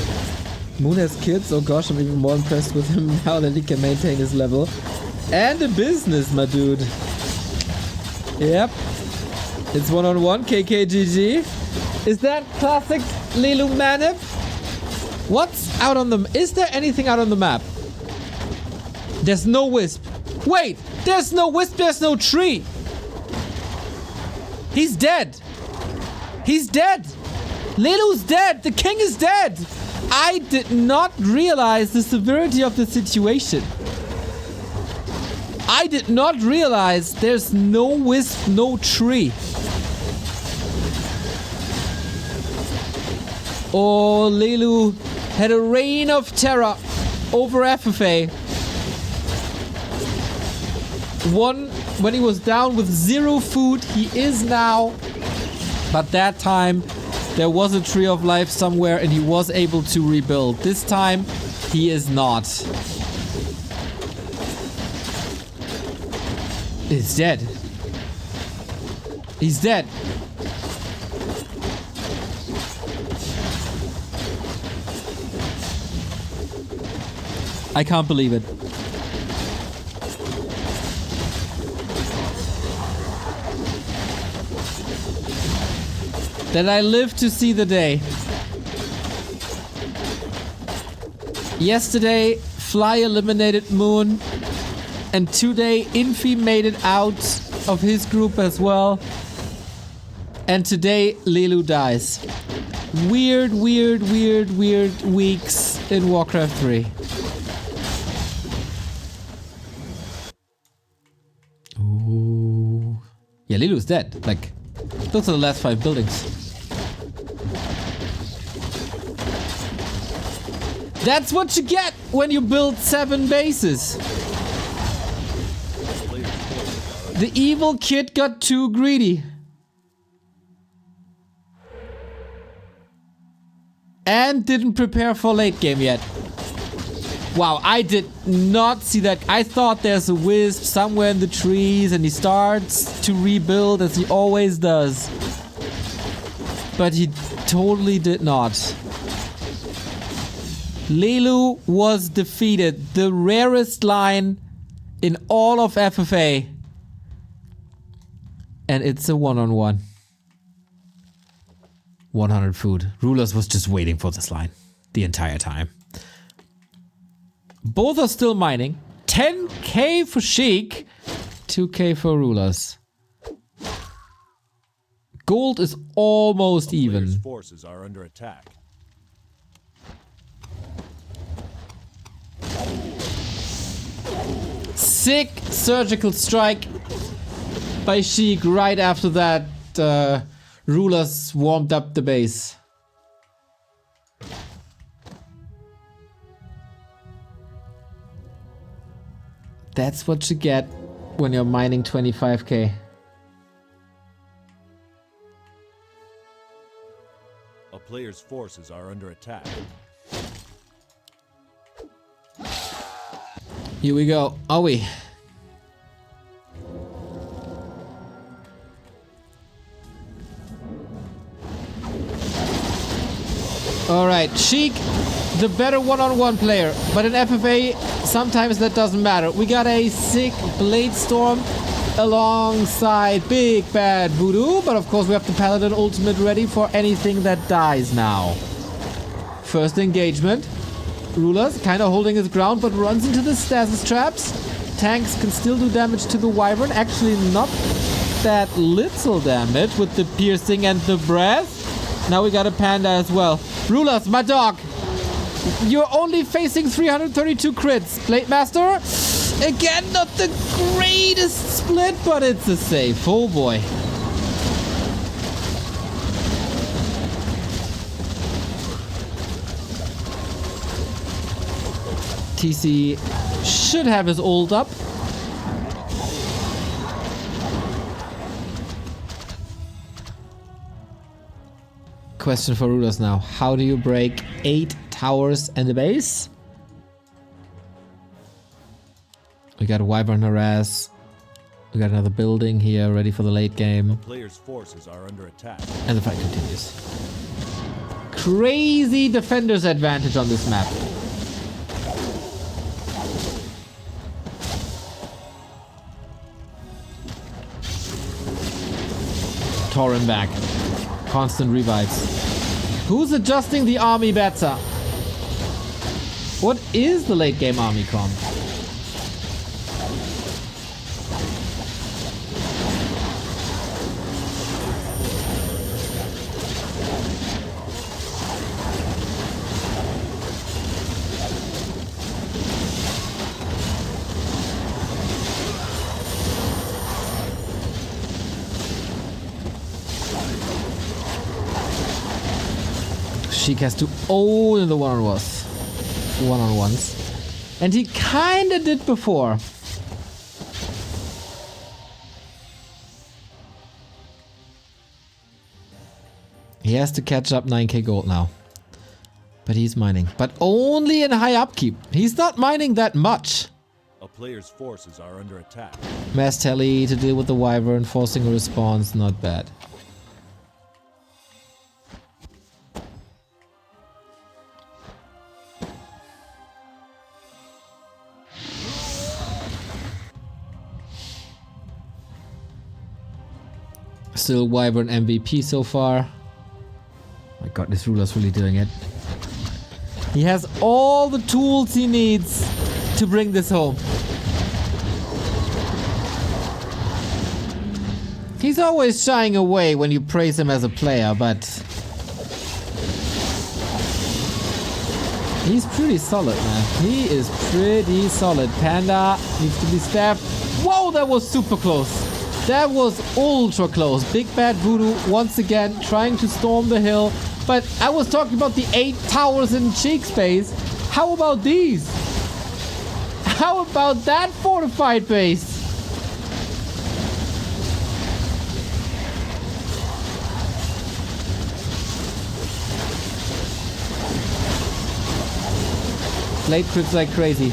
Moon has kids. Oh gosh, I'm even more impressed with him now that he can maintain his level. And a business, my dude. Yep. It's one-on-one. KKGG. Is that classic Leluaami? What's out on the... Is there anything out on the map? There's no wisp. Wait! There's no wisp, there's no tree! He's dead! He's dead! Lelu's dead! The king is dead! I did not realize the severity of the situation. I did not realize there's no wisp, no tree. Oh, Lelu had a reign of terror over FFA. When he was down with 0 food, he is now. But that time, there was a tree of life somewhere and he was able to rebuild. This time, he is not. He's dead. He's dead. I can't believe it. That I live to see the day. Yesterday, Fly eliminated Moon. And today, Infi made it out of his group as well. And today, Lelu dies. Weird weeks in Warcraft 3. Ooh. Yeah, Lelu's dead. Like, those are the last 5 buildings. That's what you get when you build 7 bases. The evil kid got too greedy. And didn't prepare for late game yet. Wow, I did not see that. I thought there's a wisp somewhere in the trees and he starts to rebuild as he always does. But he totally did not. Lelu was defeated. The rarest line in all of FFA. And it's a one-on-one. 100 food. RulaZ was just waiting for this line the entire time. Both are still mining. 10k for Sheik, 2k for RulaZ. Gold is almost even. Players' forces are under attack. Sick surgical strike by Sheik right after that. RulaZ warmed up the base. That's what you get when you're mining 25k. A player's forces are under attack. Here we go. Are we? Alright, Sheik, the better one-on-one player, but in FFA, sometimes that doesn't matter. We got a sick Blade Storm alongside Big Bad Voodoo, but of course we have the Paladin ultimate ready for anything that dies now. First engagement. RulaZ kind of holding his ground, but runs into the stasis traps. Tanks can still do damage to the Wyvern. Actually, not that little damage with the piercing and the breath. Now we got a Panda as well. RulaZ, my dog. You're only facing 332 crits. Blade Master. Again, not the greatest split, but it's a save. Oh boy. TC should have his ult up. Question for RulaZ now. How do you break 8 towers and a base? We got a Wyvern harass. We got another building here ready for the late game. Players' forces are under attack. And the fight continues. Crazy defender's advantage on this map. Torrin back. Constant revives. Who's adjusting the army better? What is the late game army comp? Sheik has to own the one-on-ones. And he kinda did before. He has to catch up 9k gold now. But he's mining. But only in high upkeep. He's not mining that much. A player's forces are under attack. Mass tele to deal with the Wyvern, forcing a response, not bad. Still Wyvern MVP so far. My god, this RulaZ really doing it. He has all the tools he needs to bring this home. He's always shying away when you praise him as a player, but he's pretty solid, man. He is pretty solid. Panda needs to be stabbed. Whoa, that was super close. That was ultra close. Big Bad Voodoo once again trying to storm the hill. But I was talking about the 8 towers in Sheik space. How about these? How about that fortified base? Blade crits like crazy.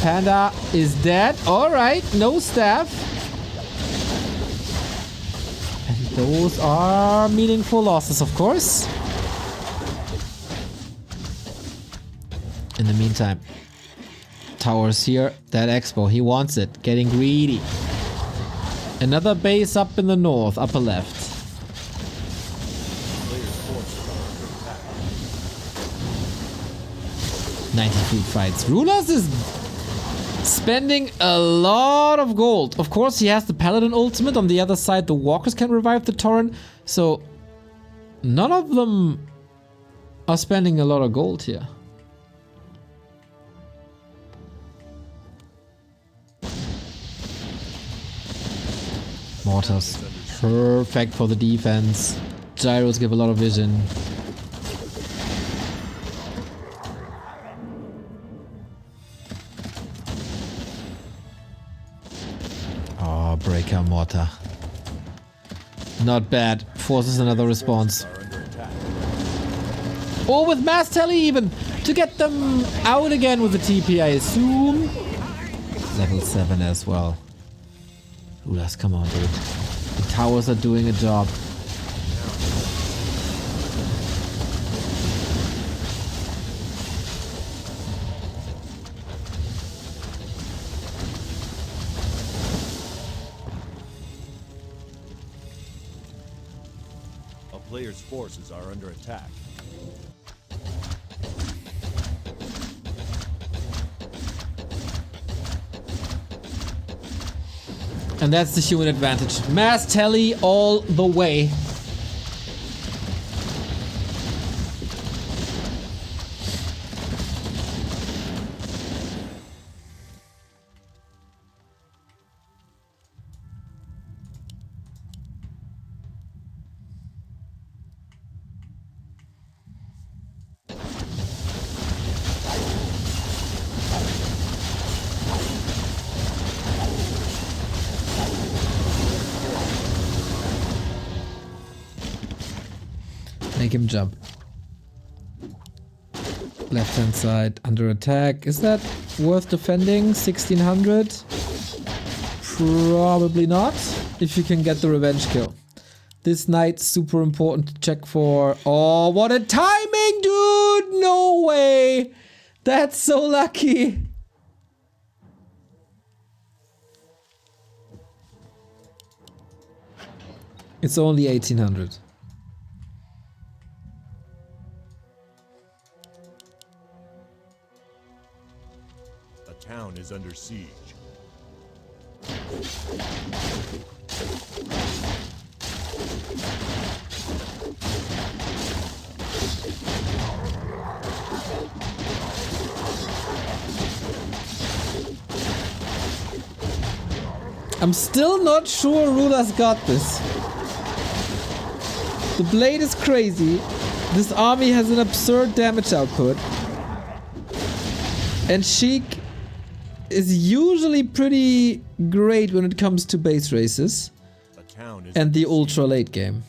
Panda is dead. Alright, no staff. And those are meaningful losses, of course. In the meantime, towers here. That Expo, he wants it. Getting greedy. Another base up in the north, upper left. 90 food fights. RulaZ is spending a lot of gold. Of course, he has the Paladin ultimate. On the other side, the Walkers can revive the Torrent. So, none of them are spending a lot of gold here. Mortars. Perfect for the defense. Gyros give a lot of vision. Oh, Breaker Mortar. Not bad. Forces another response. Or with Mass Tele even! To get them out again with the TP, I assume. Level 7 as well. RulaZ, come on, dude. The towers are doing a job. A player's forces are under attack. And that's the human advantage. Mass Tele all the way. Make him jump. Left hand side under attack. Is that worth defending? 1600? Probably not. If you can get the revenge kill. This knight super important to check for. Oh, what a timing, dude! No way! That's so lucky. It's only 1800. Town is under siege. I'm still not sure RulaZ got this. The blade is crazy. This army has an absurd damage output. And Sheik is usually pretty great when it comes to base races and the ultra late game.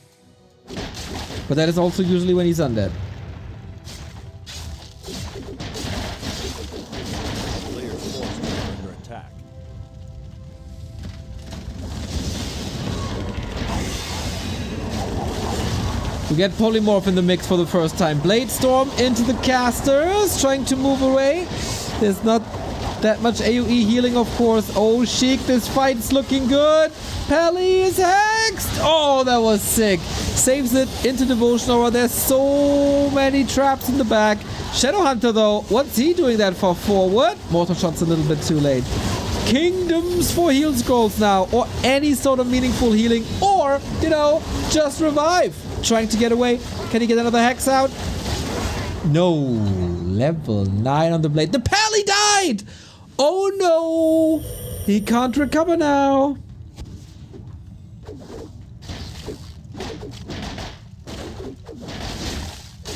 But that is also usually when he's undead. We get Polymorph in the mix for the first time. Blade Storm into the casters, trying to move away. There's not that much AoE healing, of course. Oh, Sheik, this fight's looking good. Pally is hexed. Oh, that was sick. Saves it into Devotion Aura. There's so many traps in the back. Shadowhunter, though, what's he doing that for? Forward? Mortar Shot's a little bit too late. Kingdoms for heal scrolls now, or any sort of meaningful healing, or, you know, just revive. Trying to get away. Can he get another hex out? No. Level 9 on the blade. The Pally died! Oh no! He can't recover now.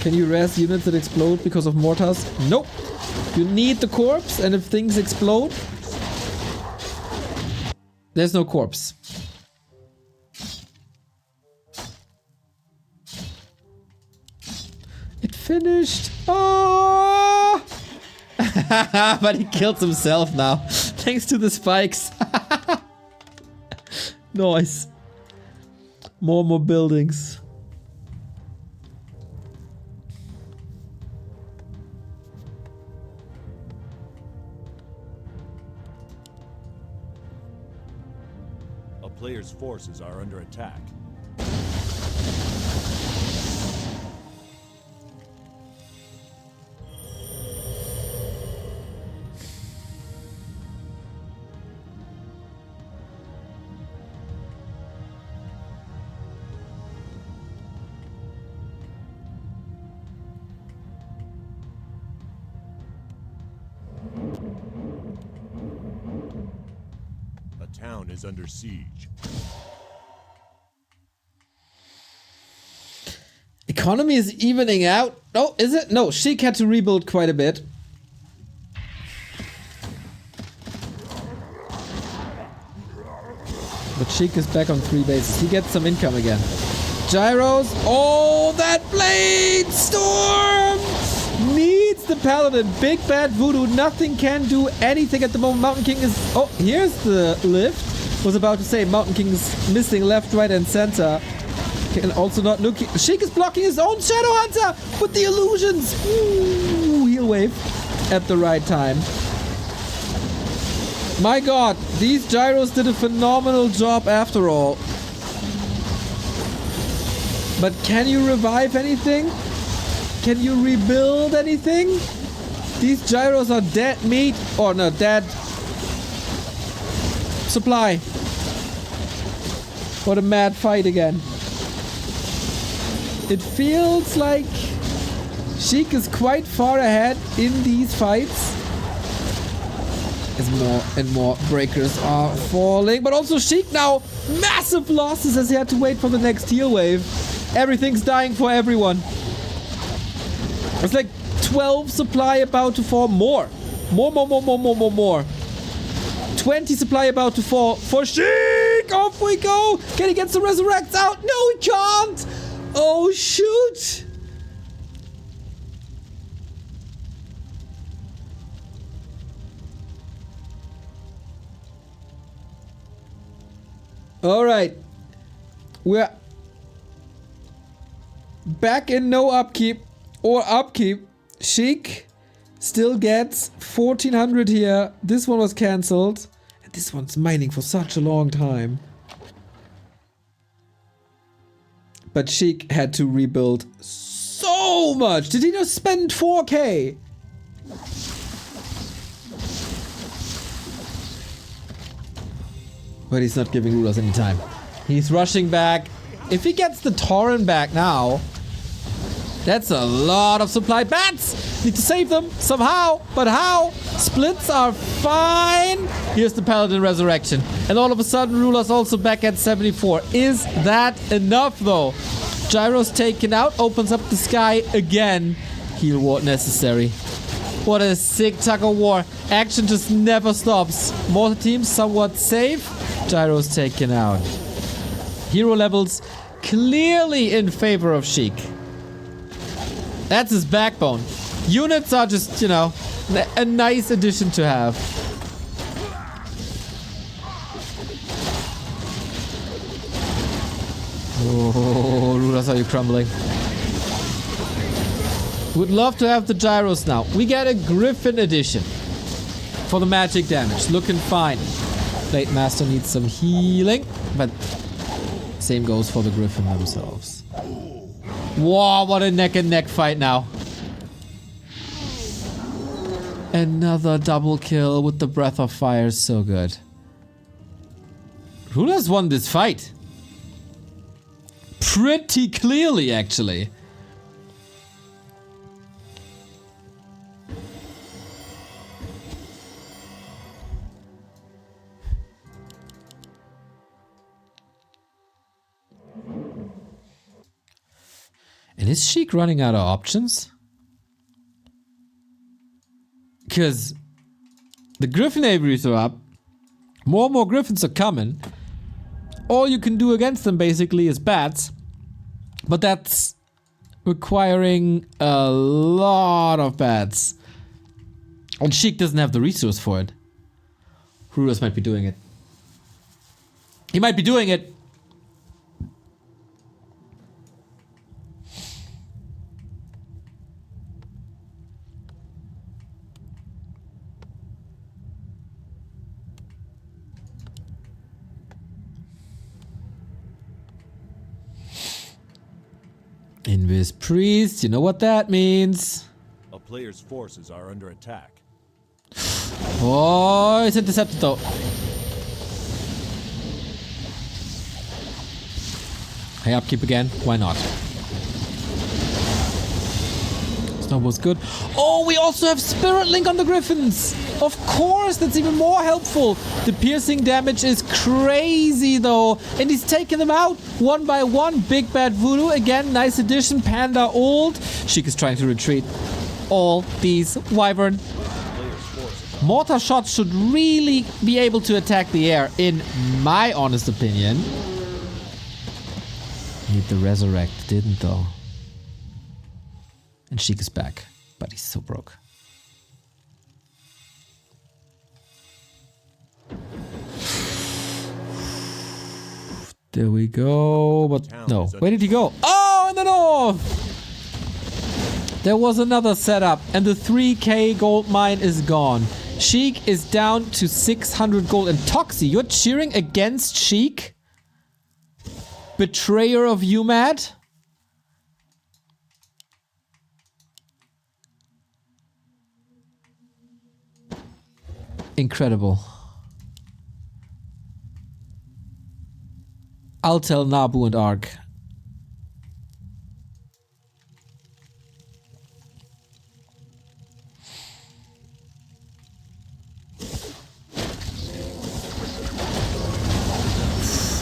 Can you res units that explode because of mortars? Nope. You need the corpse, and if things explode, there's no corpse. It finished. Oh! But he killed himself now. Thanks to the spikes. Nice. More buildings. A player's forces are under attack. Town is under siege. Economy is evening out. Oh, is it? No, Sheik had to rebuild quite a bit. But Sheik is back on 3 bases. He gets some income again. Gyros. Oh, that blade storm needs the paladin. Big bad voodoo. Nothing can do anything at the moment. Mountain King is... Oh, here's the lift. Was about to say Mountain King's missing left, right, and center. Can also not look. Sheik is blocking his own Shadowhunter with the illusions. Ooh, heal wave at the right time. My god, these gyros did a phenomenal job after all. But can you revive anything? Can you rebuild anything? These gyros are dead meat. Or no, dead supply. What a mad fight again. It feels like Sheik is quite far ahead in these fights. As more and more breakers are falling. But also Sheik now, massive losses as he had to wait for the next heal wave. Everything's dying for everyone. It's like 12 supply about to fall. More. 20 supply about to fall for Sheik. Off we go. Can he get some resurrects out? No, he can't. Oh, shoot. All right. We're back in no upkeep or upkeep. Sheik still gets 1400 here. This one was cancelled. And this one's mining for such a long time. But Sheik had to rebuild so much. Did he just spend 4k? But he's not giving RulaZ any time. He's rushing back. If he gets the Tauren back now, that's a lot of supply. Bats! Need to save them somehow. But how? Splits are fine. Here's the Paladin Resurrection. And all of a sudden, RulaZ also back at 74. Is that enough, though? Gyro's taken out. Opens up the sky again. Heal ward necessary. What a sick tug of war. Action just never stops. Mortar teams somewhat safe. Gyro's taken out. Hero levels clearly in favor of Sheik. That's his backbone. Units are just, you know, a nice addition to have. Oh, RulaZ, are you crumbling? Would love to have the gyros now. We get a Griffin edition. for the magic damage. Looking fine. Blade Master needs some healing, but same goes for the Griffin themselves. Wow, what a neck and neck fight now. Another double kill with the Breath of Fire, so good. RulaZ won this fight. Pretty clearly, actually. And is Sheik running out of options? Because the Griffin aviaries are up. More and more Griffins are coming. All you can do against them basically is bats. But that's requiring a lot of bats. And Sheik doesn't have the resource for it. RulaZ might be doing it. He might be doing it. Invis Priest, you know what that means. A player's forces are under attack. Oh, it's intercepted though. Hey, upkeep again. Why not? Snowball's good. Oh, we also have Spirit Link on the Griffins. Of course, that's even more helpful. The piercing damage is crazy though. And he's taking them out one by one. Big Bad Voodoo. Again, nice addition. Panda old. Sheik is trying to retreat all these Wyvern. Mortar shots should really be able to attack the air, in my honest opinion. Need the resurrect, didn't though. And Sheik is back, but he's so broke. There we go, but no. Where did he go? Oh, in the north! There was another setup, and the 3k gold mine is gone. Sheik is down to 600 gold. And Toxie, you're cheering against Sheik? Betrayer of UMAD? Incredible. I'll tell Nabu and Ark.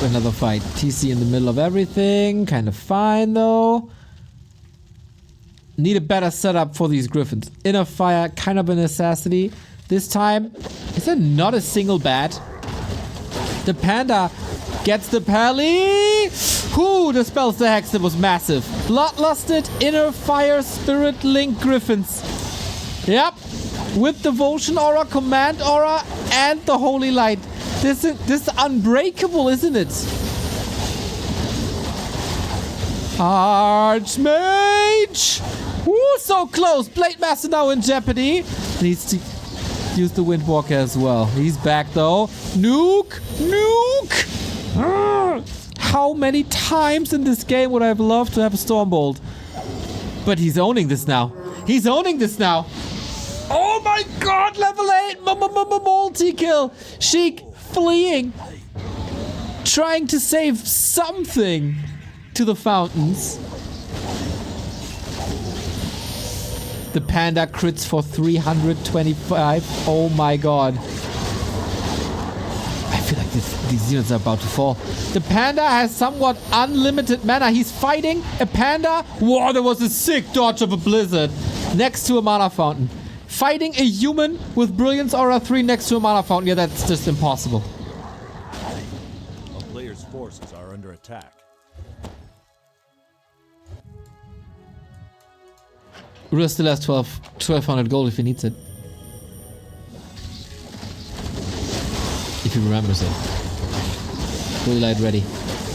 Another fight. TC in the middle of everything. Kind of fine though. Need a better setup for these Griffins. Inner fire, kind of a necessity. This time, is there not a single bat? The panda gets the pally. Whoo, the spells the hex, that was massive. Bloodlusted, inner fire, spirit link Griffins. Yep. With devotion aura, command aura, and the holy light. This is unbreakable, isn't it? Archmage! Woo, so close. Blade Master now in jeopardy. Needs to use the Windwalker as well. He's back though. Nuke! Nuke! How many times in this game would I have loved to have a Stormbolt? But he's owning this now. He's owning this now. Oh my god, level 8! Multi-kill! Sheik fleeing. Trying to save something to the fountains. The panda crits for 325. Oh my god. I feel like these units are about to fall. The panda has somewhat unlimited mana. He's fighting a panda. Whoa, there was a sick dodge of a blizzard next to a mana fountain. Fighting a human with Brilliance Aura 3 next to a mana fountain. Yeah, that's just impossible. A player's forces are under attack. RulaZ still has 1200 gold if he needs it. If he remembers it. Holy light ready.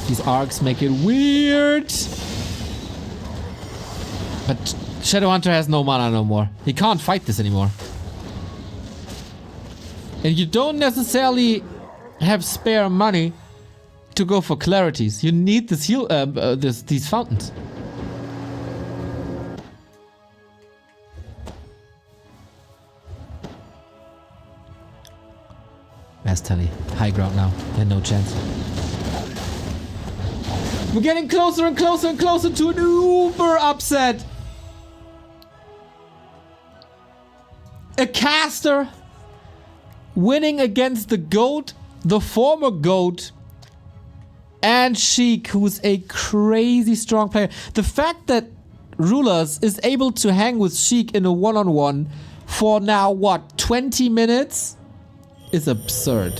These arcs make it weird. But Shadowhunter has no mana no more. He can't fight this anymore. And you don't necessarily have spare money to go for clarities. You need this heal, these fountains. Telly, high ground now. And no chance. We're getting closer and closer and closer to an uber upset. A caster winning against the GOAT, the former GOAT, and Sheik, who's a crazy strong player. The fact that RulaZ is able to hang with Sheik in a one-on-one for now, what, 20 minutes? Is absurd.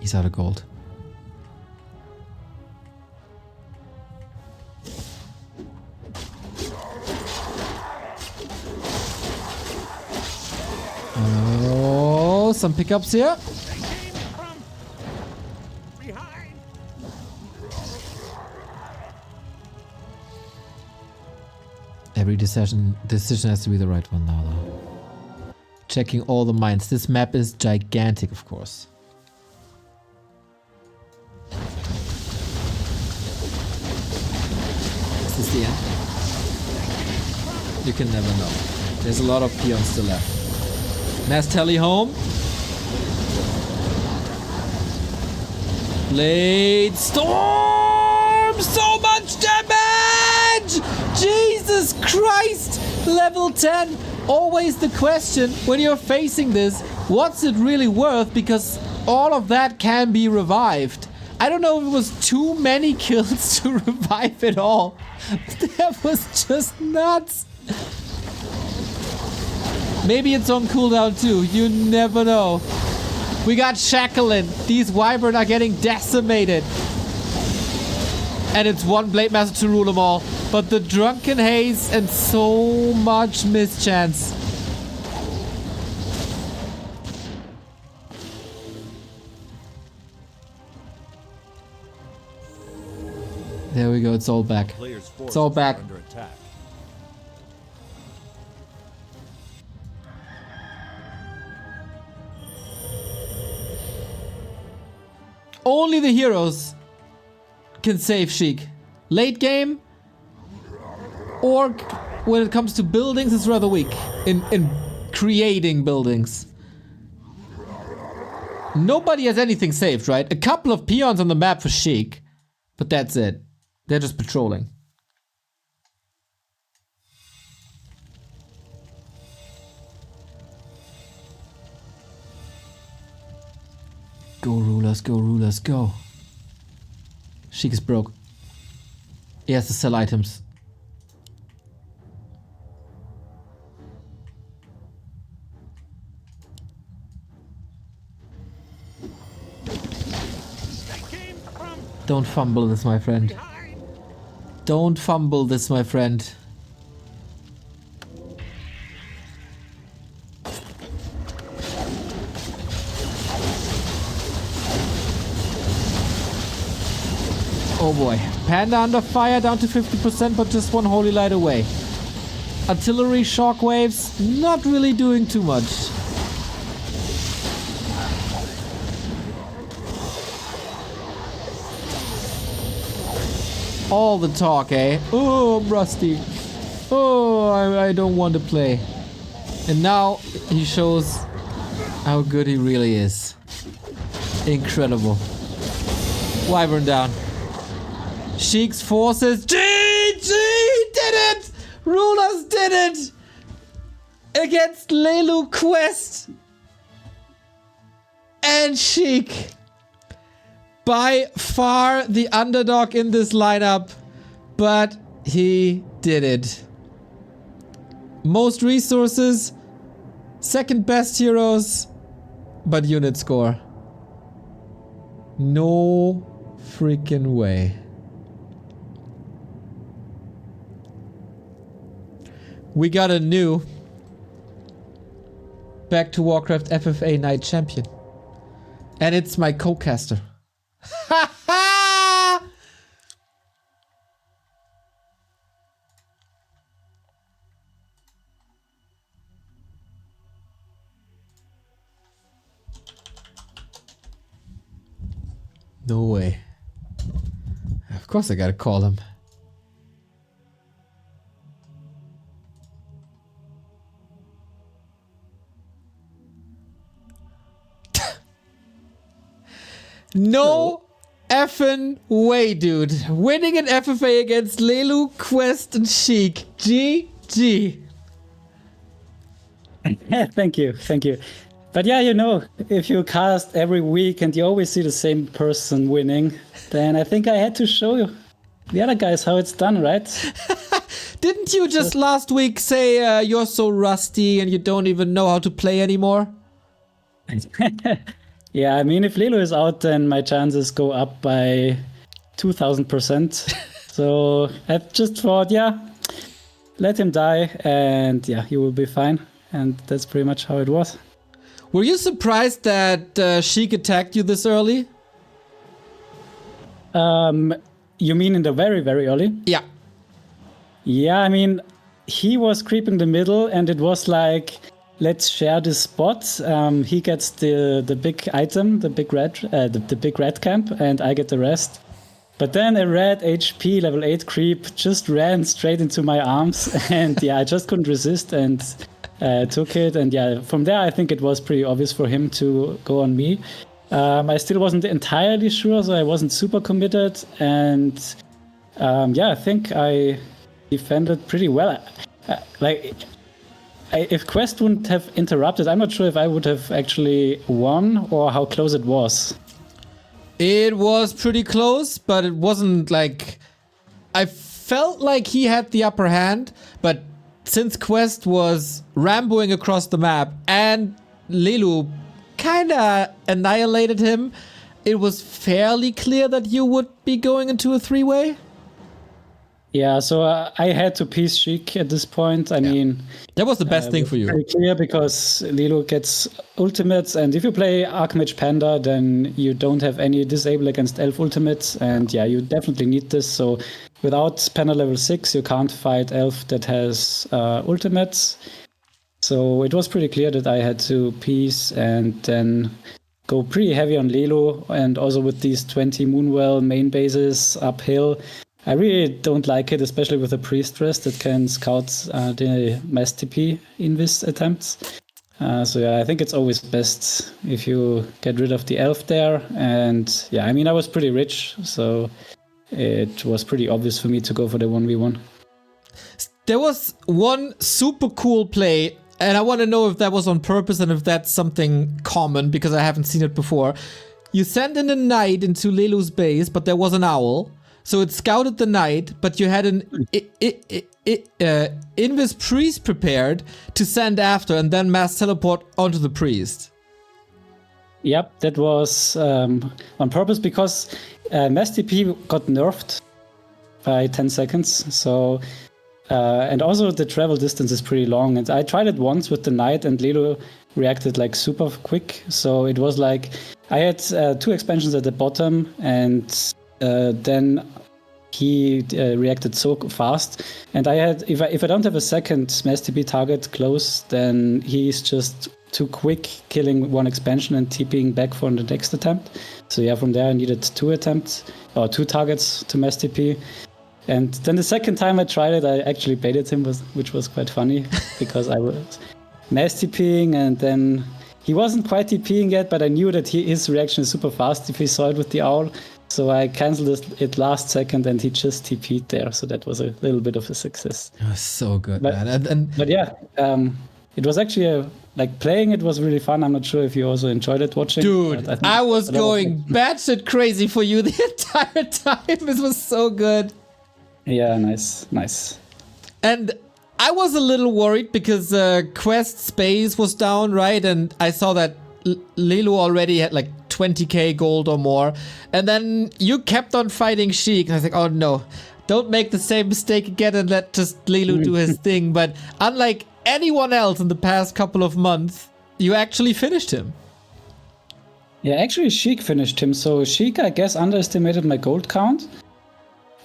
He's out of gold. Oh, some pickups here. Every decision has to be the right one now, though. Checking all the mines. This map is gigantic, of course. Is this the end? You can never know. There's a lot of peons still left. Mass Telly home. Blade Storm! So much damage! Jesus Christ! Level 10! Always the question when you're facing this, what's it really worth? Because all of that can be revived. I don't know if it was too many kills to revive it all. That was just nuts. Maybe it's on cooldown too. You never know. We got Shackling. These Wyvern are getting decimated. And it's one Blade Master to rule them all. But the Drunken Haze and so much mischance. There we go, it's all back. It's all back. Only the heroes can save Sheik. Late game, or when it comes to buildings, it's rather weak in creating buildings. Nobody has anything saved, right? A couple of peons on the map for Sheik, but that's it. They're just patrolling. Go RulaZ, go RulaZ, go. Sheik is broke. He has to sell items. Don't fumble this, my friend. Don't fumble this, my friend. Oh boy. Panda under fire, down to 50%, but just one holy light away. Artillery shockwaves, not really doing too much. All the talk, eh? Oh, I'm rusty. Oh, I don't want to play. And now he shows how good he really is. Incredible. Wyvern down. Sheik's forces. GG! Did it! RulaZ did it! Against Leluaami, Qwest and Sheik. By far the underdog in this lineup, but he did it. Most resources, second best heroes, but unit score. No freaking way. We got a new Back to Warcraft FFA Night Champion. And it's my co-caster. No way. Of course I gotta call him. No effing way, dude. Winning an FFA against Lelu, Qwest, and Sheik. GG. Thank you. But yeah, if you cast every week and you always see the same person winning, then I think I had to show you the other guys how it's done, right? Didn't you just last week say you're so rusty and you don't even know how to play anymore? Yeah, I mean, if Lelo is out, then my chances go up by 2,000%. So I just thought, yeah, let him die, and yeah, he will be fine. And that's pretty much how it was. Were you surprised that Sheik attacked you this early? You mean in the very, very early? Yeah. Yeah, I mean, he was creeping the middle, and it was like, let's share this spot. He gets the big item, the big red camp, and I get the rest. But then a red HP level 8 creep just ran straight into my arms, and yeah, I just couldn't resist and took it. And yeah, from there I think it was pretty obvious for him to go on me. I still wasn't entirely sure, so I wasn't super committed. And yeah, I think I defended pretty well. If Qwest wouldn't have interrupted, I'm not sure if I would have actually won or how close it was. It was pretty close, but it wasn't like... I felt like he had the upper hand, but since Qwest was ramboing across the map and Lelu kinda annihilated him, it was fairly clear that you would be going into a three-way. Yeah, so I had to piece Sheik at this point. I mean... That was the best thing for you. Very clear, because Lelu gets ultimates, and if you play Archmage Panda, then you don't have any disable against Elf ultimates, and yeah, you definitely need this. So without Panda level 6, you can't fight Elf that has ultimates. So it was pretty clear that I had to piece and then go pretty heavy on Lelu, and also with these 20 Moonwell main bases uphill. I really don't like it, especially with a priest rest that can scout the mass TP invis attempts. So yeah, I think it's always best if you get rid of the elf there. And yeah, I mean, I was pretty rich, so it was pretty obvious for me to go for the 1v1. There was one super cool play, and I want to know if that was on purpose and if that's something common, because I haven't seen it before. You send in a knight into Lelu's base, but there was an owl. So it scouted the knight, but you had an invis priest prepared to send after and then mass teleport onto the priest. Yep, that was on purpose, because mass TP got nerfed by 10 seconds. So and also the travel distance is pretty long. And I tried it once with the knight, and Lelu reacted like super quick. So it was like I had 2 expansions at the bottom, and then he reacted so fast, and I had if I don't have a second mass TP target close, then he's just too quick, killing one expansion and TPing back for the next attempt. So yeah, from there I needed 2 targets to mass TP. And then the second time I tried it, I actually baited him, which was quite funny, because I was mass TPing, and then he wasn't quite TPing yet, but I knew that his reaction is super fast if he saw it with the owl. So I cancelled it last second, and he just TP'd there. So that was a little bit of a success. It was so good, man. But yeah, it was actually playing it was really fun. I'm not sure if you also enjoyed it watching. Dude, I was going batshit crazy for you the entire time. It was so good. Yeah, nice. And I was a little worried because Qwest's base was down, right? And I saw that Lelu already had like 20k gold or more. And then you kept on fighting Sheik. And I was like, oh no, don't make the same mistake again and let just Lelu do his thing. But unlike anyone else in the past couple of months, you actually finished him. Yeah, actually Sheik finished him. So Sheik, I guess, underestimated my gold count.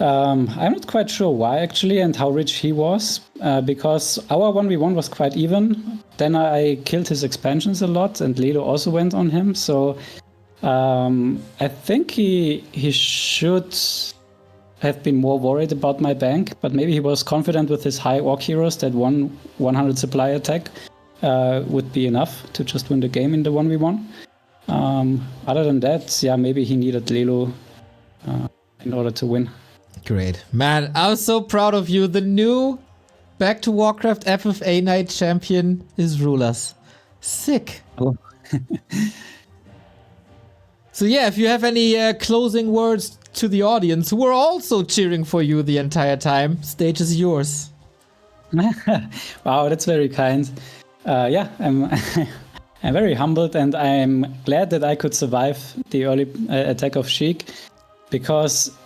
I'm not quite sure why, actually, and how rich he was, because our 1v1 was quite even. Then I killed his expansions a lot, and Lelu also went on him. So I think he should have been more worried about my bank, but maybe he was confident with his high orc heroes that 100 supply attack would be enough to just win the game in the 1v1. Other than that, yeah, maybe he needed Lelu in order to win. Great. Man, I'm so proud of you. The new Back to Warcraft FFA Night champion is RulaZ. Sick. Oh. So yeah, if you have any closing words to the audience who are also cheering for you the entire time, stage is yours. Wow, that's very kind. Yeah, I'm very humbled, and I'm glad that I could survive the early attack of Sheik, because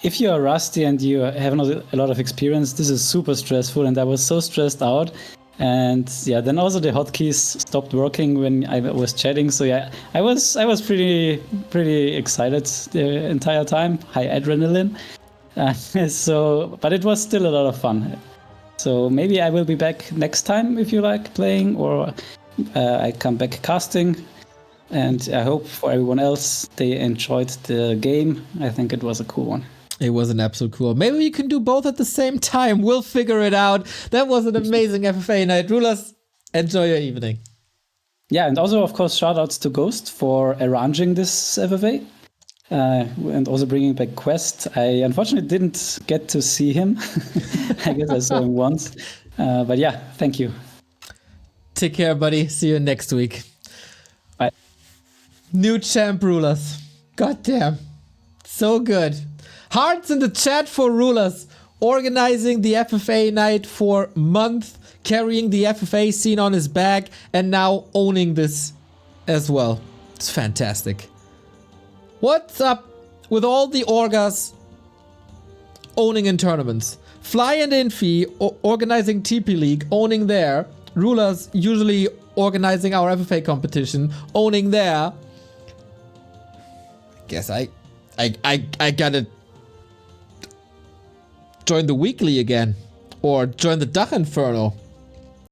if you are rusty and you have not a lot of experience, this is super stressful, and I was so stressed out. And yeah, then also the hotkeys stopped working when I was chatting. So yeah, I was pretty excited the entire time, high adrenaline. But it was still a lot of fun. So maybe I will be back next time if you like playing, or I come back casting. And I hope for everyone else they enjoyed the game. I think it was a cool one. It was an absolute cool. Maybe we can do both at the same time. We'll figure it out. That was an amazing FFA night. RulaZ, enjoy your evening. Yeah, and also, of course, shout outs to Ghost for arranging this FFA and also bringing back Qwest. I unfortunately didn't get to see him. I guess I saw him once. But yeah, thank you. Take care, buddy. See you next week. Bye. New champ RulaZ. Goddamn. So good. Hearts in the chat for RulaZ, organizing the FFA night for a month, carrying the FFA scene on his back, and now owning this as well. It's fantastic. What's up with all the Orgas owning in tournaments? Fly and Infi organizing TP League, owning there. RulaZ usually organizing our FFA competition, owning there. Guess I gotta join the weekly again, or join the Dach Inferno.